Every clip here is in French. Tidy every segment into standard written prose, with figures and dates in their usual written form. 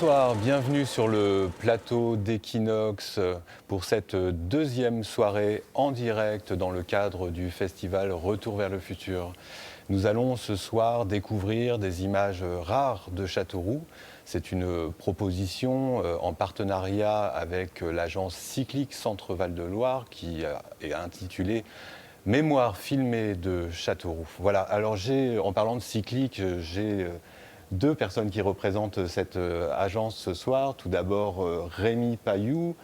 Bonsoir, bienvenue sur le plateau d'Equinox pour cette deuxième soirée en direct dans le cadre du festival Retour vers le futur. Nous allons ce soir découvrir des images rares de Châteauroux. C'est une proposition en partenariat avec l'agence cyclique Centre-Val de Loire qui est intitulée Mémoire filmée de Châteauroux. Voilà, alors en parlant de cyclique, j'ai deux personnes qui représentent cette agence ce soir. Tout d'abord, Rémi Pailloux.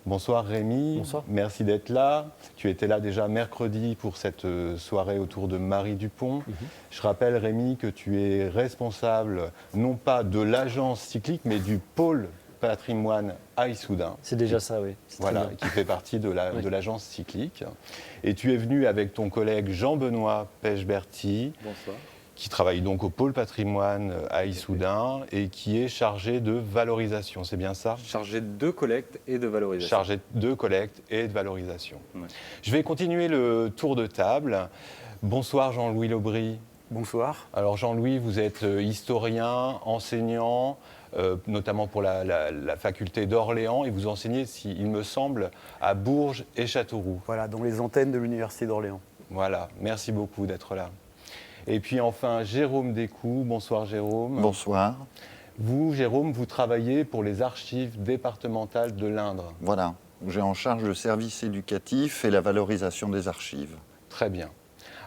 Bonsoir Rémi. Bonsoir. Merci d'être là. Tu étais là déjà mercredi pour cette soirée autour de Marie Dupont. Je rappelle Rémi que tu es responsable non pas de l'agence cyclique mais du pôle patrimoine à Issoudun. C'est déjà ça, oui. Voilà, qui fait partie de l'agence cyclique. Et tu es venu avec ton collègue Jean-Benoît Pechberti. Bonsoir. Qui travaille donc au pôle patrimoine à Issoudun et qui est chargé de valorisation, c'est bien ça? Chargé de collecte et de valorisation. Chargé de collecte et de valorisation. Ouais. Je vais continuer le tour de table. Bonsoir Jean-Louis Laubry. Bonsoir. Alors Jean-Louis, vous êtes historien, enseignant, notamment pour la faculté d'Orléans, et vous enseignez, il me semble, à Bourges et Châteauroux. Voilà, dans les antennes de l'Université d'Orléans. Voilà, merci beaucoup d'être là. Et puis enfin, Jérôme Descoux. Bonsoir Jérôme. Bonsoir. Vous, Jérôme, vous travaillez pour les archives départementales de l'Indre. Voilà, j'ai en charge le service éducatif et la valorisation des archives. Très bien.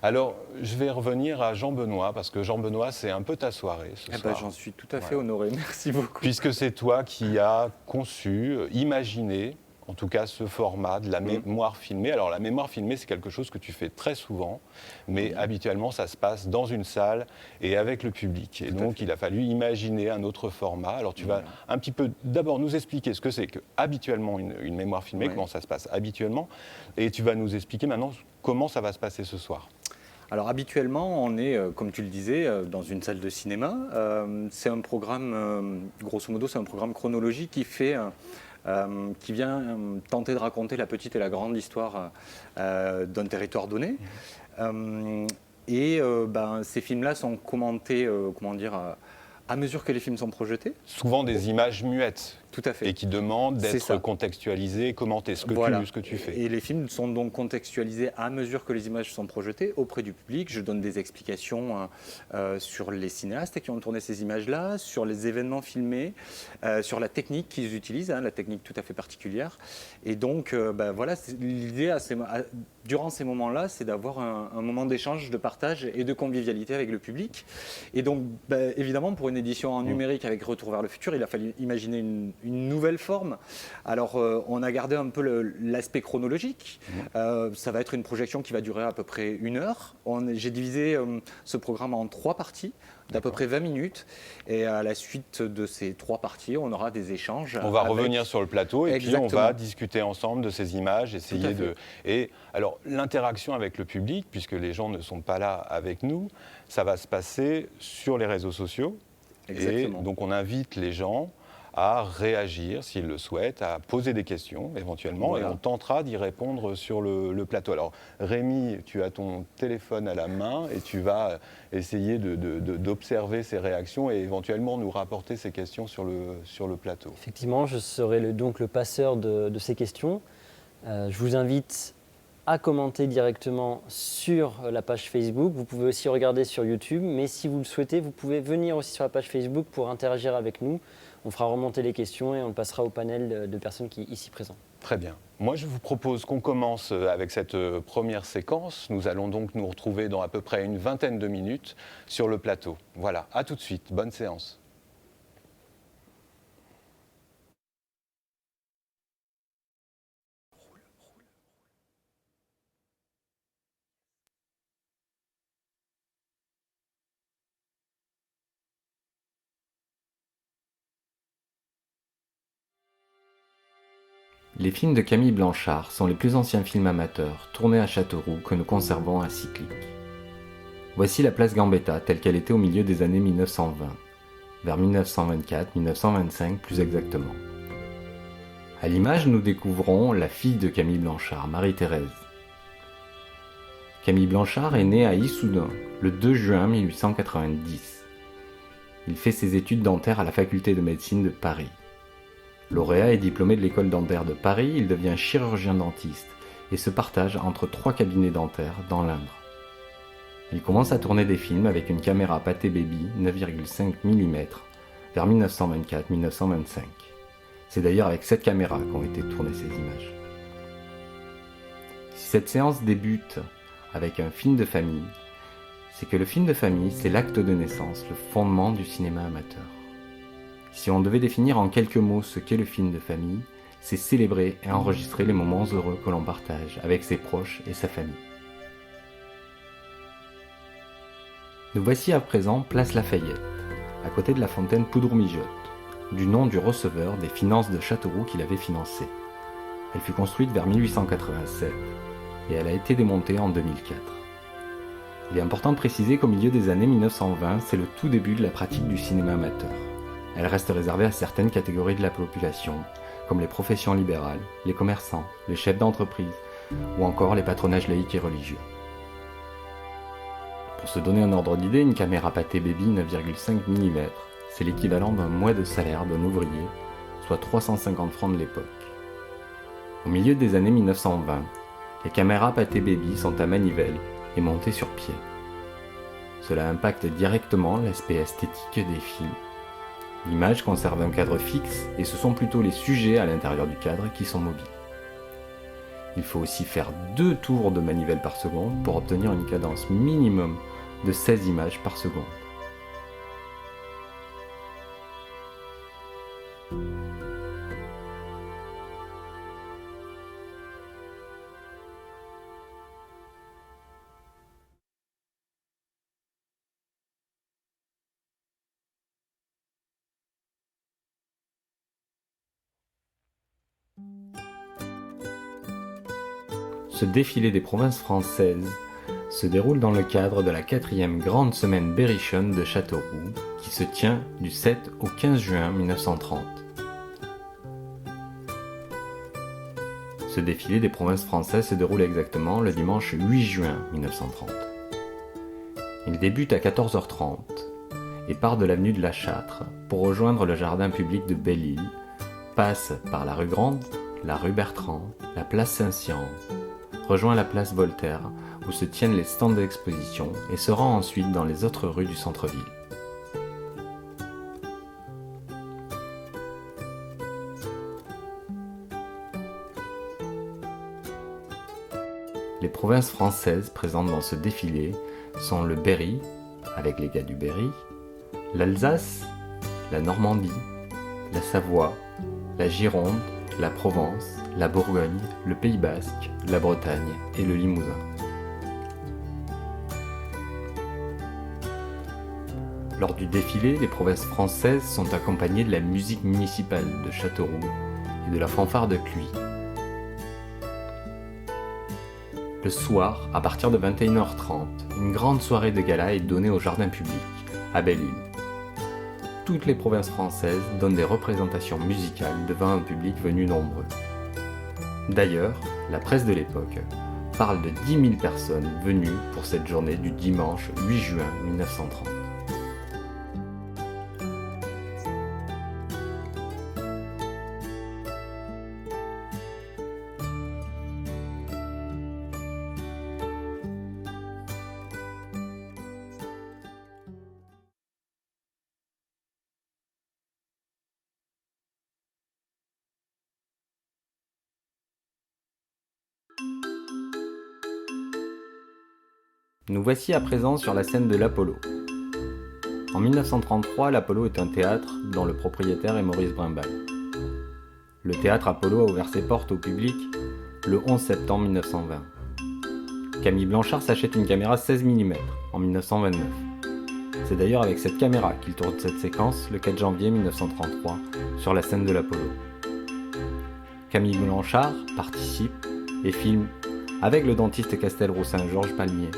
Alors, je vais revenir à Jean-Benoît, parce que Jean-Benoît, c'est un peu ta soirée ce soir. J'en suis tout à fait honoré, merci beaucoup. Puisque c'est toi qui as conçu, imaginé, en tout cas ce format de la mémoire filmée. Alors la mémoire filmée, c'est quelque chose que tu fais très souvent, mais habituellement ça se passe dans une salle et avec le public. Et donc il a fallu imaginer un autre format. Alors tu vas un petit peu d'abord nous expliquer ce que c'est que habituellement une mémoire filmée, comment ça se passe habituellement, et tu vas nous expliquer maintenant comment ça va se passer ce soir. Alors habituellement, on est, comme tu le disais, dans une salle de cinéma. C'est un programme, grosso modo, c'est un programme chronologique qui vient tenter de raconter la petite et la grande histoire d'un territoire donné. Ces films-là sont commentés, à mesure que les films sont projetés. Souvent des images muettes. Tout à fait. Et qui demandent d'être contextualisées, commentées, ce que tu fais. Et les films sont donc contextualisés à mesure que les images sont projetées auprès du public. Je donne des explications sur les cinéastes qui ont tourné ces images-là, sur les événements filmés, sur la technique qu'ils utilisent, la technique tout à fait particulière. Et donc, l'idée durant ces moments-là, c'est d'avoir un moment d'échange, de partage et de convivialité avec le public. Et donc, évidemment, pour une édition en numérique avec Retour vers le futur, il a fallu imaginer une nouvelle forme. Alors, on a gardé un peu l'aspect chronologique. Ça va être une projection qui va durer à peu près 1 heure. J'ai divisé ce programme en 3 parties d'à peu près 20 minutes. Et à la suite de ces 3 parties, on aura des échanges. On va revenir sur le plateau et puis on va discuter ensemble de ces images, essayer de... Et alors, l'interaction avec le public, puisque les gens ne sont pas là avec nous, ça va se passer sur les réseaux sociaux. Exactement. Et donc, on invite les gens à réagir, s'ils le souhaitent, à poser des questions éventuellement, et on tentera d'y répondre sur le plateau. Alors Rémi, tu as ton téléphone à la main et tu vas essayer d'observer ces réactions et éventuellement nous rapporter ces questions sur le plateau. Effectivement, je serai donc le passeur de ces questions. Je vous invite à commenter directement sur la page Facebook. Vous pouvez aussi regarder sur YouTube, mais si vous le souhaitez, vous pouvez venir aussi sur la page Facebook pour interagir avec nous. On fera remonter les questions et on le passera au panel de personnes qui sont ici présentes. Très bien. Moi, je vous propose qu'on commence avec cette première séquence. Nous allons donc nous retrouver dans à peu près une vingtaine de minutes sur le plateau. Voilà, à tout de suite. Bonne séance. Les films de Camille Blanchard sont les plus anciens films amateurs tournés à Châteauroux que nous conservons à Cyclique. Voici la place Gambetta telle qu'elle était au milieu des années 1920, vers 1924-1925 plus exactement. À l'image, nous découvrons la fille de Camille Blanchard, Marie-Thérèse. Camille Blanchard est née à Issoudun le 2 juin 1890. Il fait ses études dentaires à la faculté de médecine de Paris. Lauréat et diplômé de l'école dentaire de Paris, il devient chirurgien dentiste et se partage entre 3 cabinets dentaires dans l'Indre. Il commence à tourner des films avec une caméra Pathé Baby 9,5 mm vers 1924-1925. C'est d'ailleurs avec cette caméra qu'ont été tournées ces images. Si cette séance débute avec un film de famille, c'est que le film de famille, c'est l'acte de naissance, le fondement du cinéma amateur. Si on devait définir en quelques mots ce qu'est le film de famille, c'est célébrer et enregistrer les moments heureux que l'on partage avec ses proches et sa famille. Nous voici à présent place Lafayette, à côté de la fontaine Poudre-Mijotte, du nom du receveur des finances de Châteauroux qui l'avait financée. Elle fut construite vers 1887 et elle a été démontée en 2004. Il est important de préciser qu'au milieu des années 1920, c'est le tout début de la pratique du cinéma amateur. Elle reste réservée à certaines catégories de la population, comme les professions libérales, les commerçants, les chefs d'entreprise, ou encore les patronages laïques et religieux. Pour se donner un ordre d'idée, une caméra Pathé Baby 9,5 mm, c'est l'équivalent d'un mois de salaire d'un ouvrier, soit 350 francs de l'époque. Au milieu des années 1920, les caméras Pathé Baby sont à manivelle et montées sur pied. Cela impacte directement l'aspect esthétique des films. L'image conserve un cadre fixe et ce sont plutôt les sujets à l'intérieur du cadre qui sont mobiles. Il faut aussi faire 2 tours de manivelle par seconde pour obtenir une cadence minimum de 16 images par seconde. Ce défilé des provinces françaises se déroule dans le cadre de la 4e grande semaine berrichonne de Châteauroux, qui se tient du 7 au 15 juin 1930. Ce défilé des provinces françaises se déroule exactement le dimanche 8 juin 1930. Il débute à 14h30 et part de l'avenue de la Châtre pour rejoindre le jardin public de Belle-Île, passe par la rue Grande, la rue Bertrand, la place Saint-Cyran, rejoint la place Voltaire où se tiennent les stands d'exposition et se rend ensuite dans les autres rues du centre-ville. Les provinces françaises présentes dans ce défilé sont le Berry, avec les gars du Berry, l'Alsace, la Normandie, la Savoie, la Gironde, la Provence, la Bourgogne, le Pays Basque, la Bretagne et le Limousin. Lors du défilé, les provinces françaises sont accompagnées de la musique municipale de Châteauroux et de la fanfare de Cluis. Le soir, à partir de 21h30, une grande soirée de gala est donnée au jardin public, à Belle-Île. Toutes les provinces françaises donnent des représentations musicales devant un public venu nombreux. D'ailleurs, la presse de l'époque parle de 10 000 personnes venues pour cette journée du dimanche 8 juin 1930. Nous voici à présent sur la scène de l'Apollo. En 1933, l'Apollo est un théâtre dont le propriétaire est Maurice Brimbal. Le théâtre Apollo a ouvert ses portes au public le 11 septembre 1920. Camille Blanchard s'achète une caméra 16 mm en 1929. C'est d'ailleurs avec cette caméra qu'il tourne cette séquence le 4 janvier 1933 sur la scène de l'Apollo. Camille Blanchard participe et filme avec le dentiste Castelroussin Georges Palmier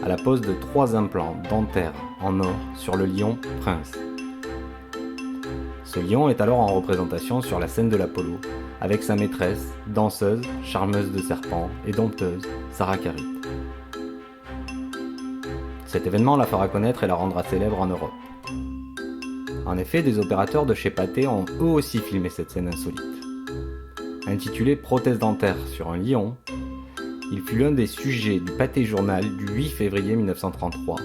à la pose de 3 implants dentaires en or sur le lion Prince. Ce lion est alors en représentation sur la scène de l'Apollo avec sa maîtresse, danseuse, charmeuse de serpents et dompteuse, Sarah Carritt. Cet événement la fera connaître et la rendra célèbre en Europe. En effet, des opérateurs de chez Pathé ont eux aussi filmé cette scène insolite. Intitulé Prothèse dentaire sur un lion, il fut l'un des sujets du Pathé Journal du 8 février 1933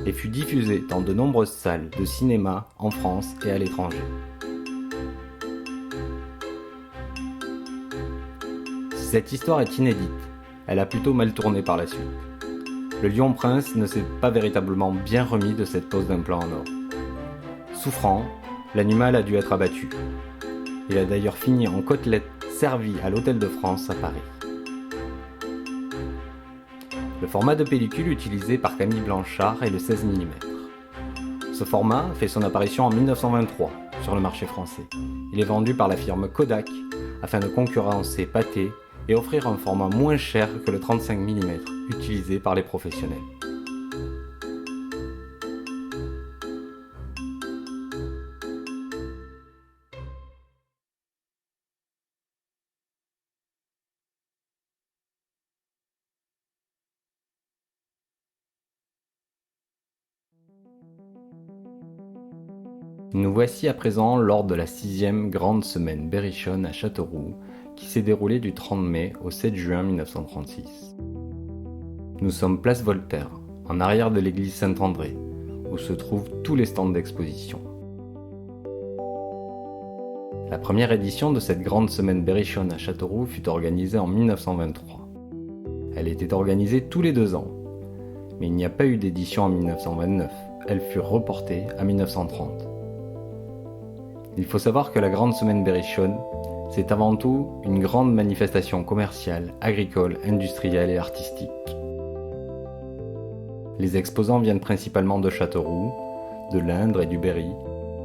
et fut diffusé dans de nombreuses salles de cinéma en France et à l'étranger. Si cette histoire est inédite, elle a plutôt mal tourné par la suite. Le lion prince ne s'est pas véritablement bien remis de cette pose d'implant en or. Souffrant, l'animal a dû être abattu. Il a d'ailleurs fini en côtelettes servies à l'Hôtel de France à Paris. Le format de pellicule utilisé par Camille Blanchard est le 16 mm. Ce format fait son apparition en 1923 sur le marché français. Il est vendu par la firme Kodak afin de concurrencer Pathé et offrir un format moins cher que le 35 mm utilisé par les professionnels. Nous voici à présent lors de la 6e grande semaine berrichonne à Châteauroux, qui s'est déroulée du 30 mai au 7 juin 1936. Nous sommes place Voltaire, en arrière de l'église Saint-André, où se trouvent tous les stands d'exposition. La première édition de cette grande semaine berrichonne à Châteauroux fut organisée en 1923. Elle était organisée tous les 2 ans, mais il n'y a pas eu d'édition en 1929, elle fut reportée à 1930. Il faut savoir que la Grande Semaine berrichonne, c'est avant tout une grande manifestation commerciale, agricole, industrielle et artistique. Les exposants viennent principalement de Châteauroux, de l'Indre et du Berry,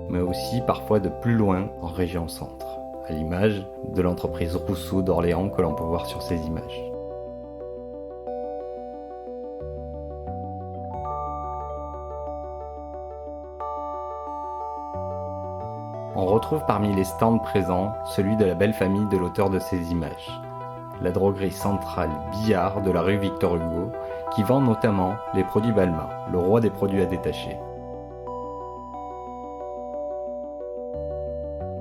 mais aussi parfois de plus loin en région centre, à l'image de l'entreprise Rousseau d'Orléans que l'on peut voir sur ces images. On retrouve parmi les stands présents celui de la belle famille de l'auteur de ces images, la droguerie centrale Billard de la rue Victor Hugo, qui vend notamment les produits Balmain, le roi des produits à détacher.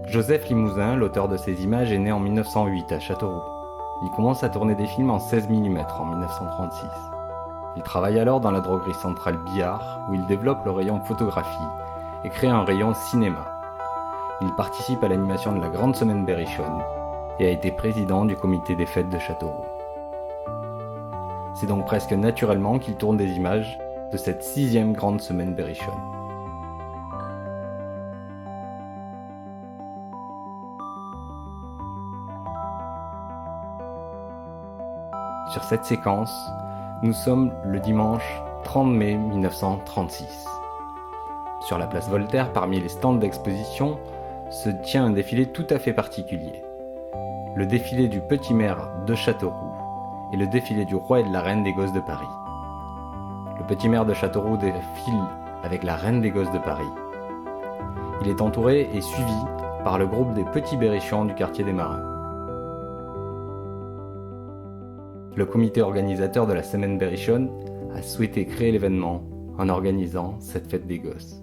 Joseph Limousin, l'auteur de ces images, est né en 1908 à Châteauroux. Il commence à tourner des films en 16 mm en 1936. Il travaille alors dans la droguerie centrale Billard, où il développe le rayon photographie et crée un rayon cinéma. Il participe à l'animation de la Grande Semaine berrichonne et a été président du comité des fêtes de Châteauroux. C'est donc presque naturellement qu'il tourne des images de cette 6e Grande Semaine berrichonne. Sur cette séquence, nous sommes le dimanche 30 mai 1936. Sur la place Voltaire, parmi les stands d'exposition, se tient un défilé tout à fait particulier. Le défilé du petit maire de Châteauroux et le défilé du roi et de la reine des gosses de Paris. Le petit maire de Châteauroux défile avec la reine des gosses de Paris. Il est entouré et suivi par le groupe des petits berrichons du quartier des Marins. Le comité organisateur de la semaine berrichonne a souhaité créer l'événement en organisant cette fête des gosses.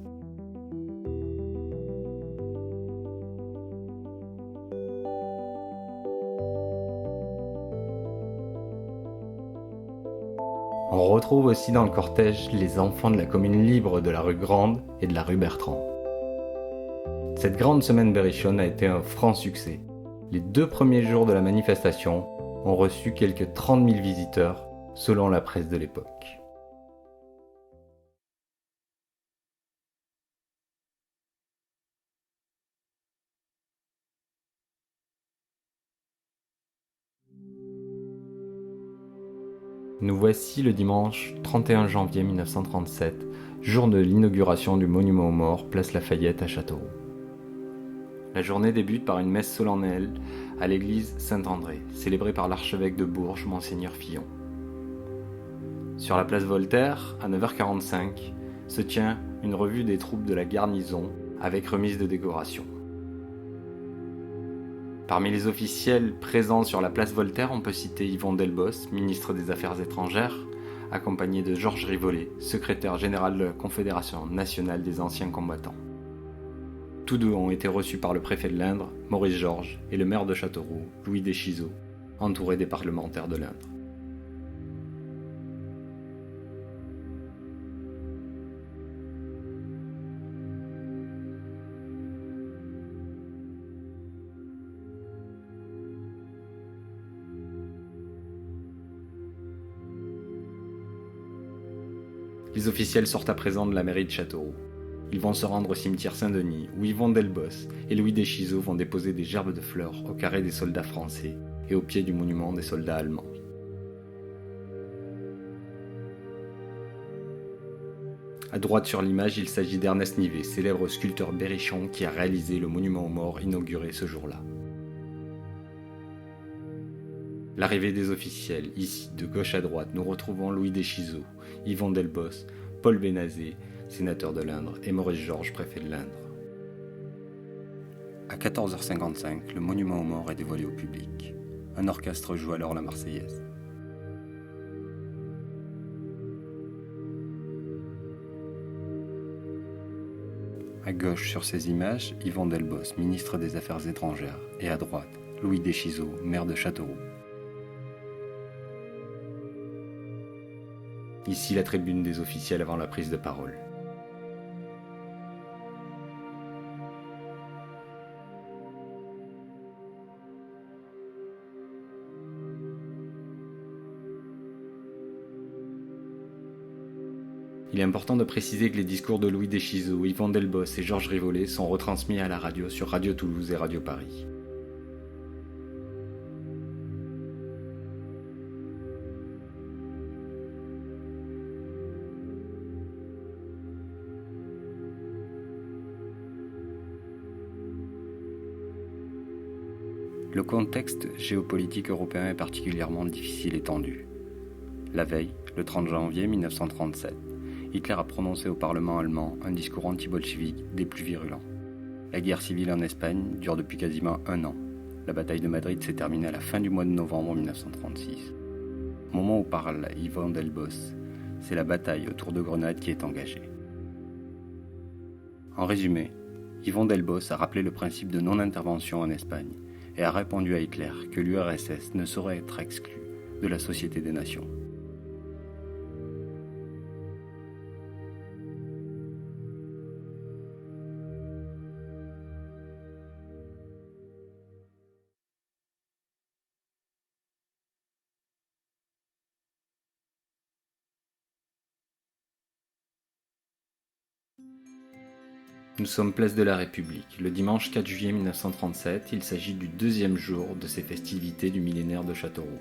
On retrouve aussi dans le cortège les enfants de la commune libre de la rue Grande et de la rue Bertrand. Cette grande semaine berrichonne a été un franc succès. Les 2 premiers jours de la manifestation ont reçu quelques 30 000 visiteurs, selon la presse de l'époque. Nous voici le dimanche 31 janvier 1937, jour de l'inauguration du monument aux morts, place Lafayette à Châteauroux. La journée débute par une messe solennelle à l'église Saint-André, célébrée par l'archevêque de Bourges, Monseigneur Fillon. Sur la place Voltaire, à 9h45, se tient une revue des troupes de la garnison avec remise de décoration. Parmi les officiels présents sur la place Voltaire, on peut citer Yvon Delbos, ministre des Affaires étrangères, accompagné de Georges Rivollet, secrétaire général de la Confédération nationale des anciens combattants. Tous deux ont été reçus par le préfet de l'Indre, Maurice Georges, et le maire de Châteauroux, Louis Deschizeaux, entourés des parlementaires de l'Indre. Les officiels sortent à présent de la mairie de Châteauroux. Ils vont se rendre au cimetière Saint-Denis, où Yvon Delbos et Louis Deschizeaux vont déposer des gerbes de fleurs au carré des soldats français et au pied du monument des soldats allemands. À droite sur l'image, il s'agit d'Ernest Nivet, célèbre sculpteur berrichon qui a réalisé le monument aux morts inauguré ce jour-là. L'arrivée des officiels, ici, de gauche à droite, nous retrouvons Louis Deschizeaux, Yvon Delbos, Paul Bénazet, sénateur de l'Indre, et Maurice Georges, préfet de l'Indre. À 14h55, le monument aux morts est dévoilé au public. Un orchestre joue alors la Marseillaise. À gauche sur ces images, Yvon Delbos, ministre des Affaires étrangères, et à droite, Louis Deschizeaux, maire de Châteauroux. Ici la tribune des officiels avant la prise de parole. Il est important de préciser que les discours de Louis Deschizeaux, Yvon Delbos et Georges Rivollet sont retransmis à la radio sur Radio Toulouse et Radio Paris. Le contexte géopolitique européen est particulièrement difficile et tendu. La veille, le 30 janvier 1937, Hitler a prononcé au Parlement allemand un discours anti-bolchevique des plus virulents. La guerre civile en Espagne dure depuis quasiment un an. La bataille de Madrid s'est terminée à la fin du mois de novembre 1936. Au moment où parle Yvon Delbos, c'est la bataille autour de Grenade qui est engagée. En résumé, Yvon Delbos a rappelé le principe de non-intervention en Espagne et a répondu à Hitler que l'URSS ne saurait être exclue de la Société des Nations. Nous sommes place de la République. Le dimanche 4 juillet 1937, il s'agit du deuxième jour de ces festivités du millénaire de Châteauroux.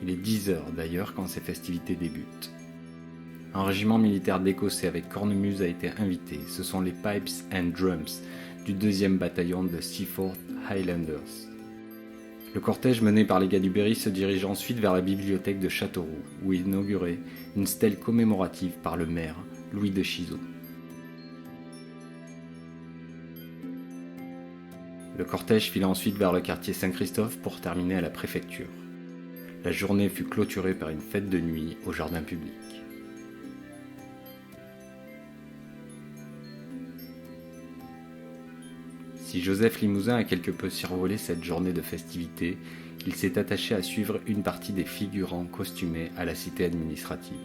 Il est 10h d'ailleurs quand ces festivités débutent. Un régiment militaire d'Écossais avec cornemuse a été invité. Ce sont les Pipes and Drums du 2e bataillon de Seaforth Highlanders. Le cortège mené par les gars du Berry se dirige ensuite vers la bibliothèque de Châteauroux, où est inaugurée une stèle commémorative par le maire, Louis Deschizeaux. Le cortège fila ensuite vers le quartier Saint-Christophe pour terminer à la préfecture. La journée fut clôturée par une fête de nuit au jardin public. Si Joseph Limousin a quelque peu survolé cette journée de festivités, il s'est attaché à suivre une partie des figurants costumés à la cité administrative.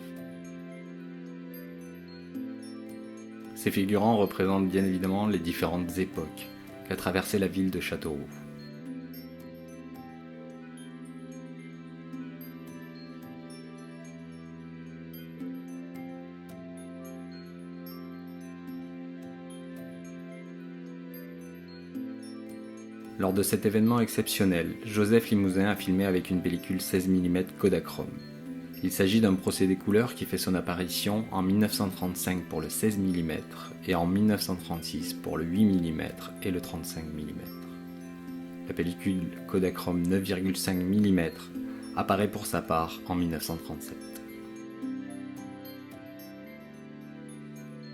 Ces figurants représentent bien évidemment les différentes époques qu'a traversé la ville de Châteauroux. Lors de cet événement exceptionnel, Joseph Limousin a filmé avec une pellicule 16 mm Kodachrome. Il s'agit d'un procédé couleur qui fait son apparition en 1935 pour le 16 mm et en 1936 pour le 8 mm et le 35 mm. La pellicule Kodachrome 9,5 mm apparaît pour sa part en 1937.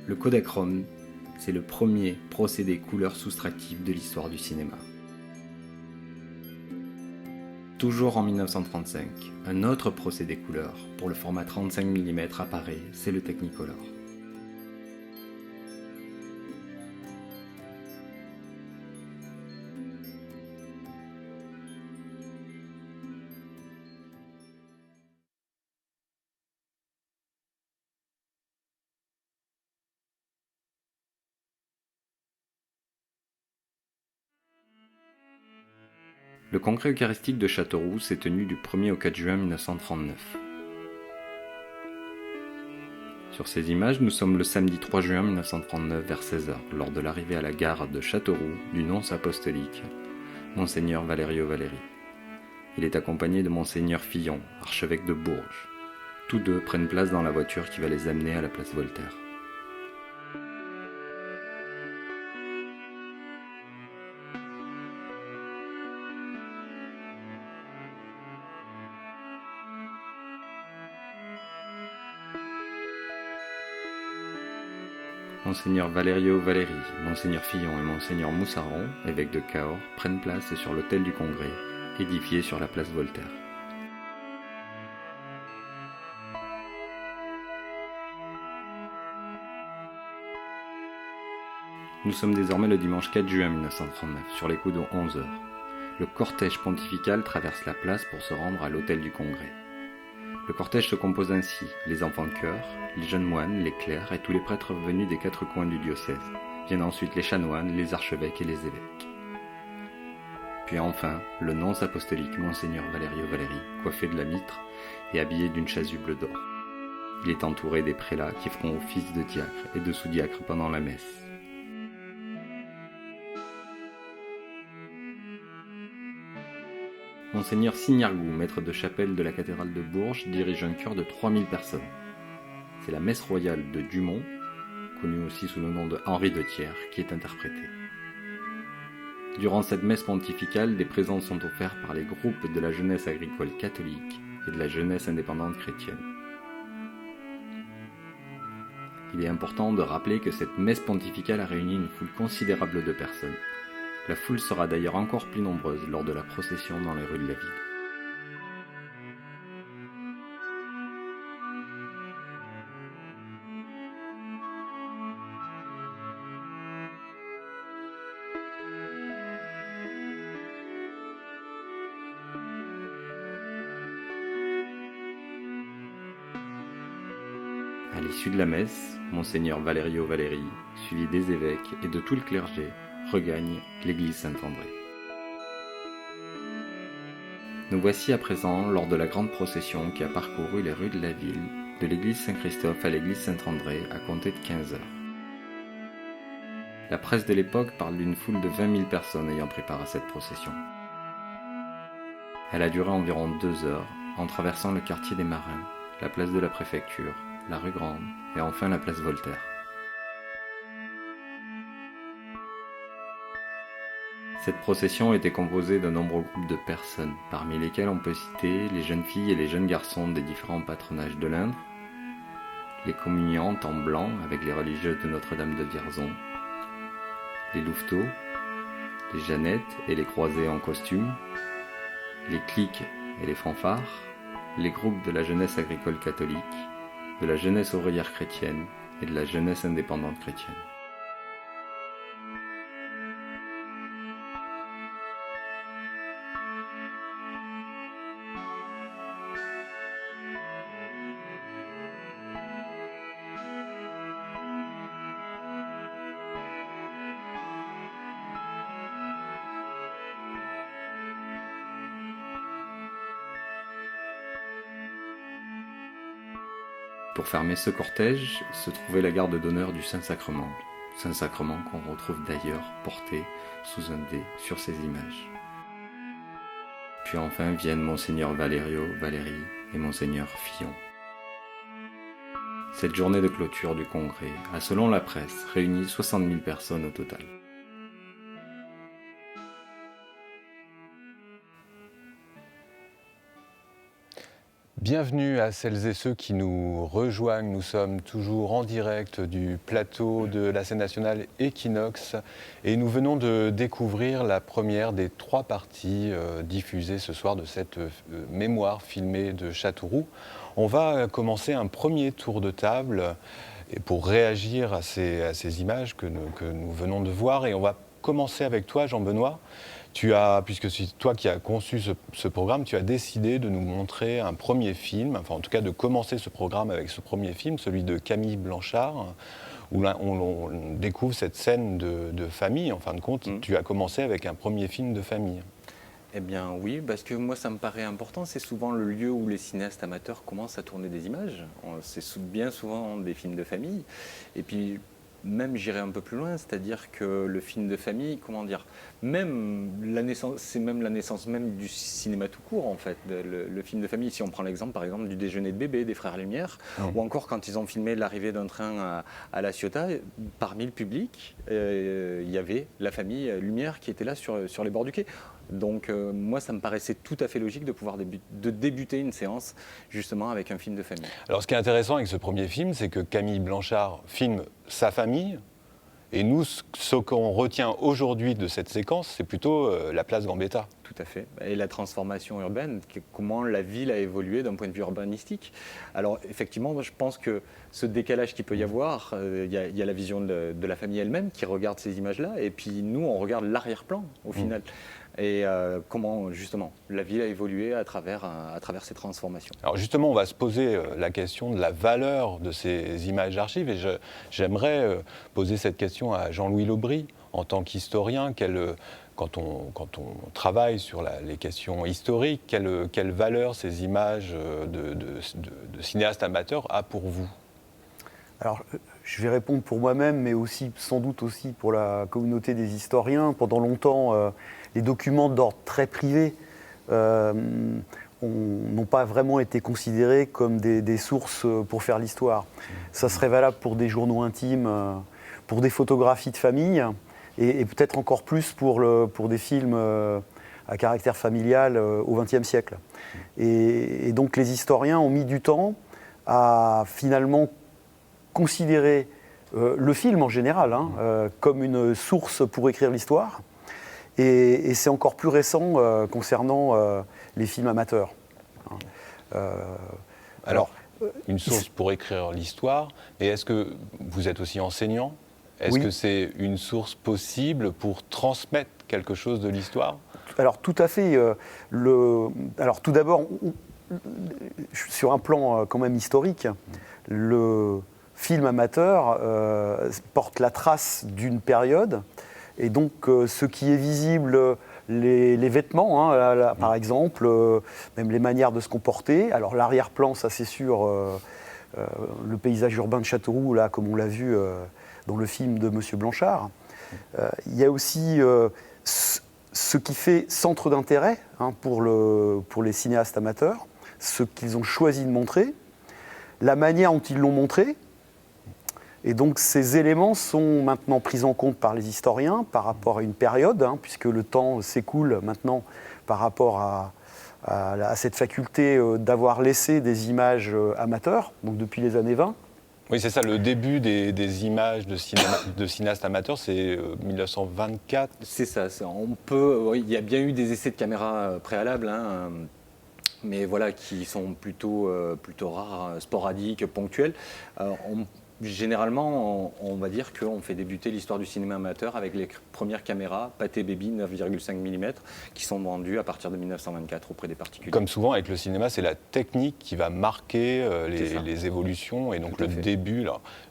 Le Kodachrome, c'est le premier procédé couleur soustractif de l'histoire du cinéma. Toujours en 1935, un autre procédé couleur pour le format 35 mm apparaît, c'est le Technicolor. Le congrès eucharistique de Châteauroux s'est tenu du 1er au 4 juin 1939. Sur ces images, nous sommes le samedi 3 juin 1939 vers 16h, lors de l'arrivée à la gare de Châteauroux du nonce apostolique, Monseigneur Valerio Valeri. Il est accompagné de Monseigneur Fillon, archevêque de Bourges. Tous deux prennent place dans la voiture qui va les amener à la place Voltaire. Monseigneur Valerio Valeri, Monseigneur Fillon et Monseigneur Moussaron, évêque de Cahors, prennent place sur l'autel du Congrès, édifié sur la place Voltaire. Nous sommes désormais le dimanche 4 juin 1939, sur les coups de 11h. Le cortège pontifical traverse la place pour se rendre à l'autel du Congrès. Le cortège se compose ainsi, les enfants de chœur, les jeunes moines, les clercs et tous les prêtres venus des 4 coins du diocèse. Viennent ensuite les chanoines, les archevêques et les évêques. Puis enfin, le nonce apostolique Monseigneur Valerio Valeri, coiffé de la mitre et habillé d'une chasuble d'or. Il est entouré des prélats qui feront office de diacre et de sous-diacre pendant la messe. Monseigneur Signargou, maître de chapelle de la cathédrale de Bourges, dirige un chœur de 3000 personnes. C'est la messe royale de Dumont, connue aussi sous le nom de Henri de Thiers, qui est interprétée. Durant cette messe pontificale, des présents sont offerts par les groupes de la jeunesse agricole catholique et de la jeunesse indépendante chrétienne. Il est important de rappeler que cette messe pontificale a réuni une foule considérable de personnes. La foule sera d'ailleurs encore plus nombreuse lors de la procession dans les rues de la ville. À l'issue de la messe, Monseigneur Valerio Valeri, suivi des évêques et de tout le clergé, regagne l'église Saint-André. Nous voici à présent lors de la grande procession qui a parcouru les rues de la ville, de l'église Saint-Christophe à l'église Saint-André à compter de 15 heures. La presse de l'époque parle d'une foule de 20 000 personnes ayant pris part à cette procession. Elle a duré environ 2 heures en traversant le quartier des Marins, la place de la Préfecture, la rue Grande et enfin la place Voltaire. Cette procession était composée de nombreux groupes de personnes, parmi lesquels on peut citer les jeunes filles et les jeunes garçons des différents patronages de l'Indre, les communiantes en blanc avec les religieuses de Notre-Dame de Vierzon, les louveteaux, les Jeannettes et les croisés en costume, les cliques et les fanfares, les groupes de la jeunesse agricole catholique, de la jeunesse ouvrière chrétienne et de la jeunesse indépendante chrétienne. Pour fermer ce cortège se trouvait la garde d'honneur du Saint-Sacrement. Saint-Sacrement qu'on retrouve d'ailleurs porté sous un dé sur ces images. Puis enfin viennent Monseigneur Valerio Valeri et Monseigneur Fillon. Cette journée de clôture du congrès a, selon la presse, réuni 60 000 personnes au total. Bienvenue à celles et ceux qui nous rejoignent. Nous sommes toujours en direct du plateau de la scène nationale Equinox et nous venons de découvrir la première des 3 parties diffusées ce soir de cette mémoire filmée de Châteauroux. On va commencer un premier tour de table pour réagir à ces images que nous venons de voir et on va commencer avec toi, Jean-Benoît. Puisque c'est toi qui as conçu ce programme, tu as décidé de nous montrer un premier film, enfin en tout cas de commencer ce programme avec ce premier film, celui de Camille Blanchard, où là, on découvre cette scène de famille. En fin de compte, tu as commencé avec un premier film de famille. Eh bien oui, parce que moi ça me paraît important, c'est souvent le lieu où les cinéastes amateurs commencent à tourner des images. C'est bien souvent des films de famille. Et puis même j'irai un peu plus loin, c'est-à-dire que le film de famille, comment dire, même la naissance, c'est même la naissance même du cinéma tout court en fait. Le film de famille, si on prend l'exemple par exemple du Déjeuner de bébé des Frères Lumière, ou encore quand ils ont filmé l'arrivée d'un train à La Ciotat, parmi le public, il y avait la famille Lumière qui était là sur les bords du quai. Donc moi, ça me paraissait tout à fait logique de pouvoir débuter une séance justement avec un film de famille. Alors ce qui est intéressant avec ce premier film, c'est que Camille Blanchard filme sa famille, et nous, ce qu'on retient aujourd'hui de cette séquence, c'est plutôt la place Gambetta. Tout à fait. Et la transformation urbaine, comment la ville a évolué d'un point de vue urbanistique. Alors effectivement, moi, je pense que ce décalage qu'il peut y avoir, il y a la vision de la famille elle-même qui regarde ces images-là, et puis nous, on regarde l'arrière-plan au final. Et comment justement la ville a évolué à travers ces transformations. Alors justement, on va se poser la question de la valeur de ces images d'archives, et j'aimerais poser cette question à Jean-Louis Laubry, en tant qu'historien. Quand on travaille sur les questions historiques, quelle valeur ces images de cinéastes amateurs a pour vous? Alors, je vais répondre pour moi-même, mais aussi, sans doute aussi pour la communauté des historiens. Pendant longtemps, les documents d'ordre très privé n'ont pas vraiment été considérés comme des sources pour faire l'histoire. Ça serait valable pour des journaux intimes, pour des photographies de famille, et peut-être encore plus pour des films à caractère familial au XXe siècle. Et donc les historiens ont mis du temps à finalement considérer le film en général comme une source pour écrire l'histoire. Et c'est encore plus récent concernant les films amateurs. Alors, une source pour écrire l'histoire, et est-ce que vous êtes aussi enseignant? Est-ce que c'est une source possible pour transmettre quelque chose de l'histoire? Alors tout à fait. Alors tout d'abord, sur un plan quand même historique, le film amateur porte la trace d'une période, et donc ce qui est visible, les vêtements, par exemple, même les manières de se comporter. Alors l'arrière-plan, ça c'est sûr, le paysage urbain de Châteauroux, là, comme on l'a vu dans le film de Monsieur Blanchard. Il y a aussi ce qui fait centre d'intérêt pour les cinéastes amateurs, ce qu'ils ont choisi de montrer, la manière dont ils l'ont montré. Et donc ces éléments sont maintenant pris en compte par les historiens par rapport à une période, puisque le temps s'écoule maintenant par rapport à cette faculté d'avoir laissé des images amateurs, donc depuis les années 20. Oui, c'est ça, le début des images de cinéastes amateurs, c'est 1924. C'est ça, il y a bien eu des essais de caméra préalables, mais voilà, qui sont plutôt rares, sporadiques, ponctuels. Généralement, on va dire qu'on fait débuter l'histoire du cinéma amateur avec les premières caméras Pathé Baby 9,5 mm qui sont vendues à partir de 1924 auprès des particuliers. Comme souvent avec le cinéma, c'est la technique qui va marquer les évolutions, et donc le début,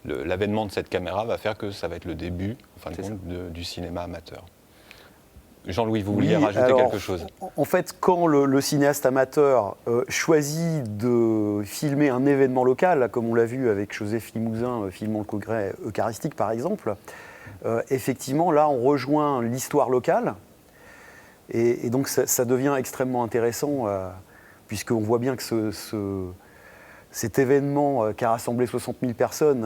l'avènement de cette caméra va faire que ça va être le début, en fin de compte, du cinéma amateur. Jean-Louis, vous vouliez rajouter quelque chose? En fait, quand le cinéaste amateur choisit de filmer un événement local, comme on l'a vu avec Joseph Limousin filmant le congrès eucharistique par exemple, effectivement, là, on rejoint l'histoire locale, et donc ça devient extrêmement intéressant, puisqu'on voit bien que cet événement qui a rassemblé 60 000 personnes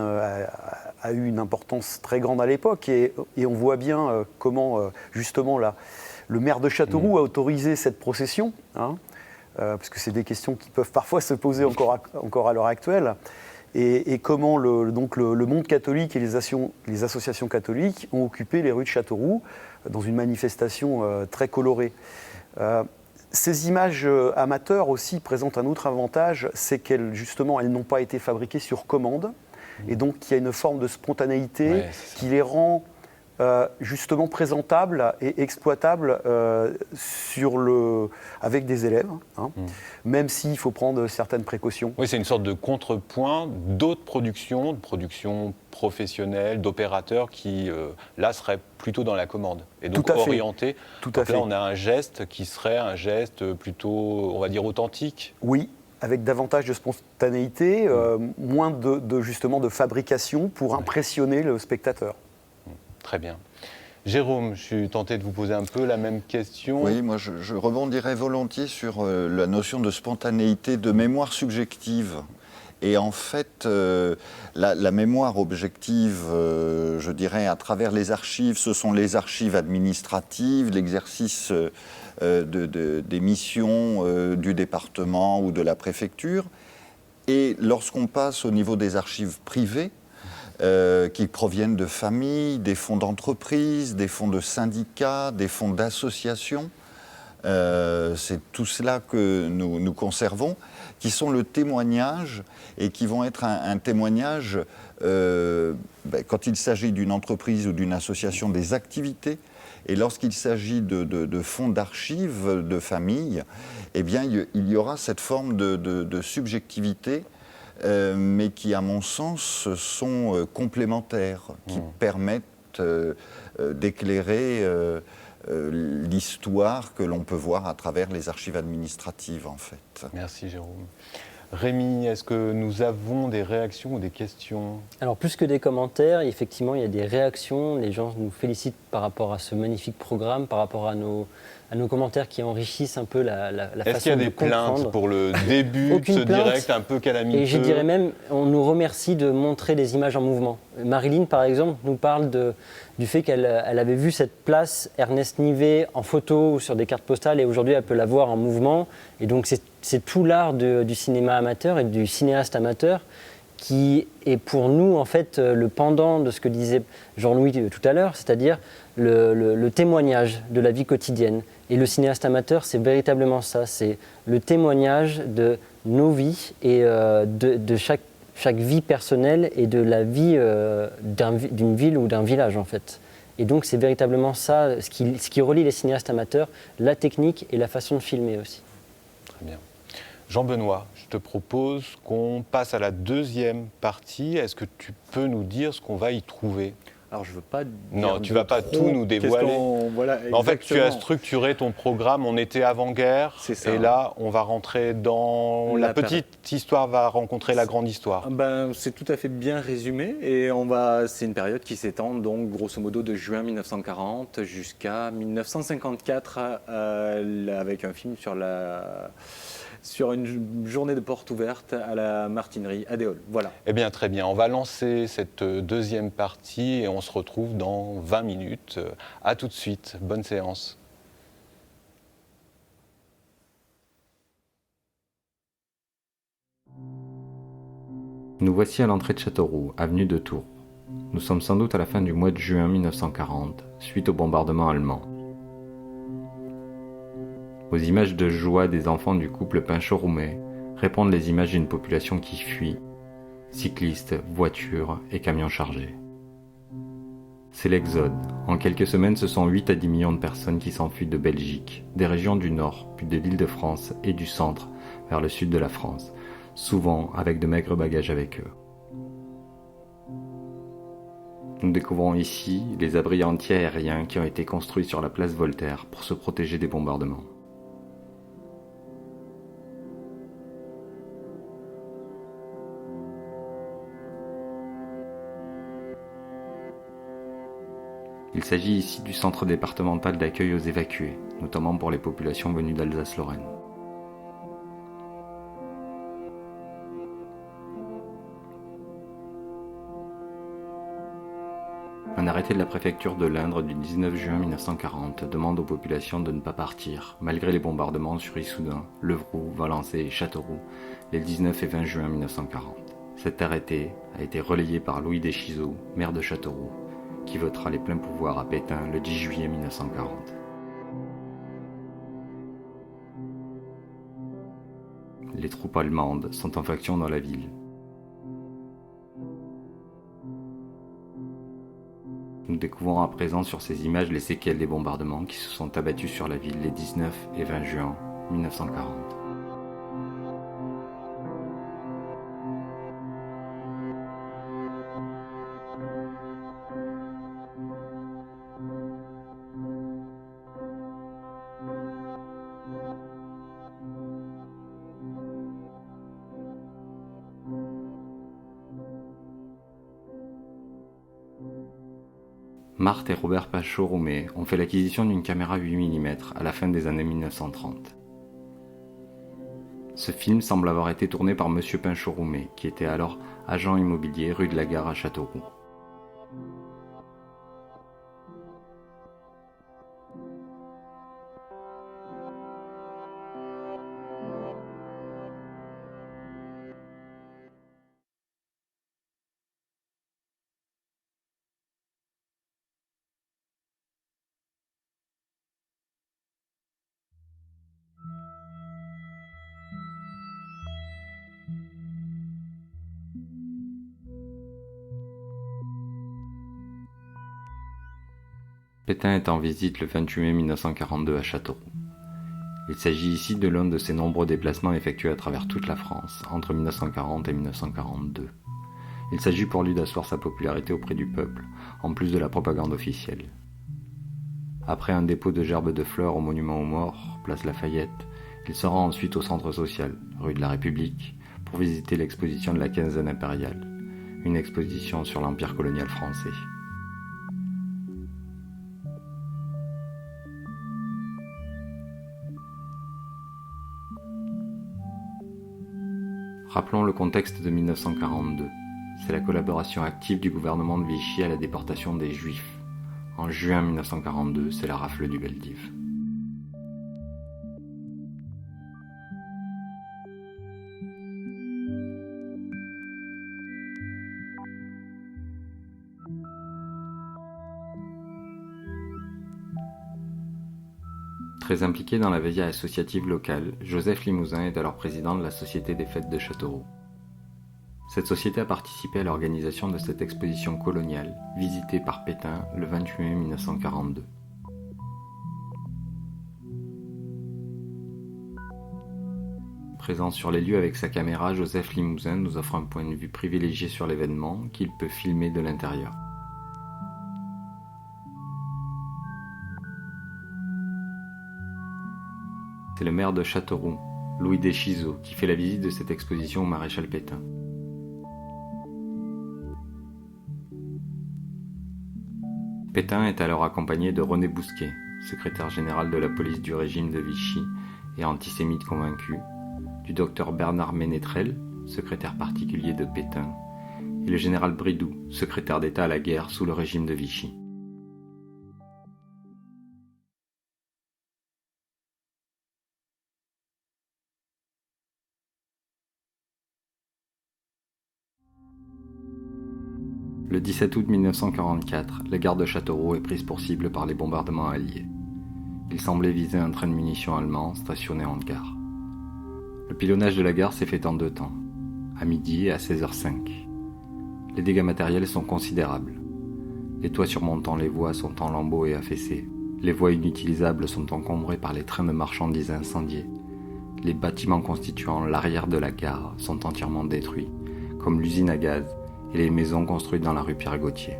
a eu une importance très grande à l'époque, et on voit bien comment justement le maire de Châteauroux a autorisé cette procession, parce que c'est des questions qui peuvent parfois se poser encore à l'heure actuelle, et comment le monde catholique et les associations catholiques ont occupé les rues de Châteauroux dans une manifestation très colorée. Ces images amateurs aussi présentent un autre avantage, c'est qu'elles n'ont pas été fabriquées sur commande, et donc il y a une forme de spontanéité qui les rend justement présentable et exploitable avec des élèves, hein, même s'il faut prendre certaines précautions. Oui, c'est une sorte de contrepoint d'autres productions, de productions professionnelles, d'opérateurs qui, là, seraient plutôt dans la commande et donc Tout à fait. orientés. Tout à Donc fait. là, on a un geste qui serait un geste plutôt, on va dire, authentique. Oui, avec davantage de spontanéité, moins justement de fabrication pour impressionner le spectateur. Très bien. Jérôme, je suis tenté de vous poser un peu la même question. Oui, moi je rebondirais volontiers sur la notion de spontanéité, de mémoire subjective. Et en fait, la mémoire objective, je dirais, à travers les archives, ce sont les archives administratives, l'exercice des missions du département ou de la préfecture. Et lorsqu'on passe au niveau des archives privées, qui proviennent de familles, des fonds d'entreprise, des fonds de syndicats, des fonds d'associations. C'est tout cela que nous conservons, qui sont le témoignage et qui vont être un témoignage, quand il s'agit d'une entreprise ou d'une association, des activités. Et lorsqu'il s'agit de fonds d'archives de famille, eh bien, il y aura cette forme de subjectivité, mais qui, à mon sens, sont complémentaires, qui permettent d'éclairer l'histoire que l'on peut voir à travers les archives administratives, en fait. Merci, Jérôme. Rémi, est-ce que nous avons des réactions ou des questions ? Alors plus que des commentaires, effectivement, il y a des réactions. Les gens nous félicitent par rapport à ce magnifique programme, par rapport à nos commentaires qui enrichissent un peu la façon de comprendre. Est-ce qu'il y a des plaintes pour le début de ce direct un peu calamiteux ? Et je dirais même, on nous remercie de montrer des images en mouvement. Marilyn, par exemple, nous parle du fait qu'elle avait vu cette place Ernest Nivet en photo ou sur des cartes postales et aujourd'hui elle peut la voir en mouvement. Et donc c'est tout l'art du cinéma amateur et du cinéaste amateur qui est pour nous en fait le pendant de ce que disait Jean-Louis tout à l'heure, c'est-à-dire le témoignage de la vie quotidienne. Et le cinéaste amateur, c'est véritablement ça, c'est le témoignage de nos vies et de chaque vie personnelle et de la vie d'une ville ou d'un village en fait. Et donc c'est véritablement ça, ce qui relie les cinéastes amateurs, la technique et la façon de filmer aussi. Très bien. Jean-Benoît, je te propose qu'on passe à la deuxième partie. Est-ce que tu peux nous dire ce qu'on va y trouver ? Alors je veux pas dire Non, tu vas pas trop. tout nous dévoiler. Voilà, En fait, tu as exactement. structuré ton programme, on était avant-guerre, C'est ça. et là, on va rentrer dans... La petite histoire va rencontrer la grande histoire. Ben, c'est tout à fait bien résumé et c'est une période qui s'étend donc grosso modo de juin 1940 jusqu'à 1954 avec un film sur une journée de porte ouverte à la Martinerie à Déol. Voilà. Eh bien, très bien. On va lancer cette deuxième partie et on se retrouve dans 20 minutes. À tout de suite. Bonne séance. Nous voici à l'entrée de Châteauroux, avenue de Tours. Nous sommes sans doute à la fin du mois de juin 1940, suite au bombardement allemand. Aux images de joie des enfants du couple Pinchot-Roumet répondent les images d'une population qui fuit, cyclistes, voitures et camions chargés. C'est l'exode. En quelques semaines, ce sont 8 à 10 millions de personnes qui s'enfuient de Belgique, des régions du Nord, puis de l'Île-de-France et du Centre vers le sud de la France, souvent avec de maigres bagages avec eux. Nous découvrons ici les abris anti-aériens qui ont été construits sur la place Voltaire pour se protéger des bombardements. Il s'agit ici du centre départemental d'accueil aux évacués, notamment pour les populations venues d'Alsace-Lorraine. Un arrêté de la préfecture de l'Indre du 19 juin 1940 demande aux populations de ne pas partir, malgré les bombardements sur Issoudun, Levroux, Valençay et Châteauroux, les 19 et 20 juin 1940. Cet arrêté a été relayé par Louis Deschizeaux, maire de Châteauroux, qui votera les pleins pouvoirs à Pétain le 10 juillet 1940. Les troupes allemandes sont en faction dans la ville. Nous découvrons à présent sur ces images les séquelles des bombardements qui se sont abattus sur la ville les 19 et 20 juin 1940. Marthe et Robert Panchaud-Roumet ont fait l'acquisition d'une caméra 8 mm à la fin des années 1930. Ce film semble avoir été tourné par Monsieur Panchaud-Roumet, qui était alors agent immobilier rue de la Gare à Châteauroux. Pétain est en visite le 28 mai 1942 à Châteauroux. Il s'agit ici de l'un de ses nombreux déplacements effectués à travers toute la France entre 1940 et 1942. Il s'agit pour lui d'asseoir sa popularité auprès du peuple, en plus de la propagande officielle. Après un dépôt de gerbes de fleurs au monument aux morts, place Lafayette, il se rend ensuite au centre social, rue de la République, pour visiter l'exposition de la quinzaine impériale, une exposition sur l'empire colonial français. Rappelons le contexte de 1942. C'est la collaboration active du gouvernement de Vichy à la déportation des Juifs. En juin 1942, c'est la rafle du Veldiv. Très impliqué dans la veille associative locale, Joseph Limousin est alors président de la Société des Fêtes de Châteauroux. Cette société a participé à l'organisation de cette exposition coloniale, visitée par Pétain le 28 mai 1942. Présent sur les lieux avec sa caméra, Joseph Limousin nous offre un point de vue privilégié sur l'événement qu'il peut filmer de l'intérieur. C'est le maire de Châteauroux, Louis Deschizot, qui fait la visite de cette exposition au maréchal Pétain. Pétain est alors accompagné de René Bousquet, secrétaire général de la police du régime de Vichy et antisémite convaincu, du docteur Bernard Ménétrel, secrétaire particulier de Pétain, et le général Bridoux, secrétaire d'État à la guerre sous le régime de Vichy. Le 17 août 1944, la gare de Châteauroux est prise pour cible par les bombardements alliés. Il semblait viser un train de munitions allemand stationné en gare. Le pilonnage de la gare s'est fait en 2 temps, à midi et à 16h05. Les dégâts matériels sont considérables. Les toits surmontant les voies sont en lambeaux et affaissés. Les voies inutilisables sont encombrées par les trains de marchandises incendiés. Les bâtiments constituant l'arrière de la gare sont entièrement détruits, comme l'usine à gaz et les maisons construites dans la rue Pierre-Gautier.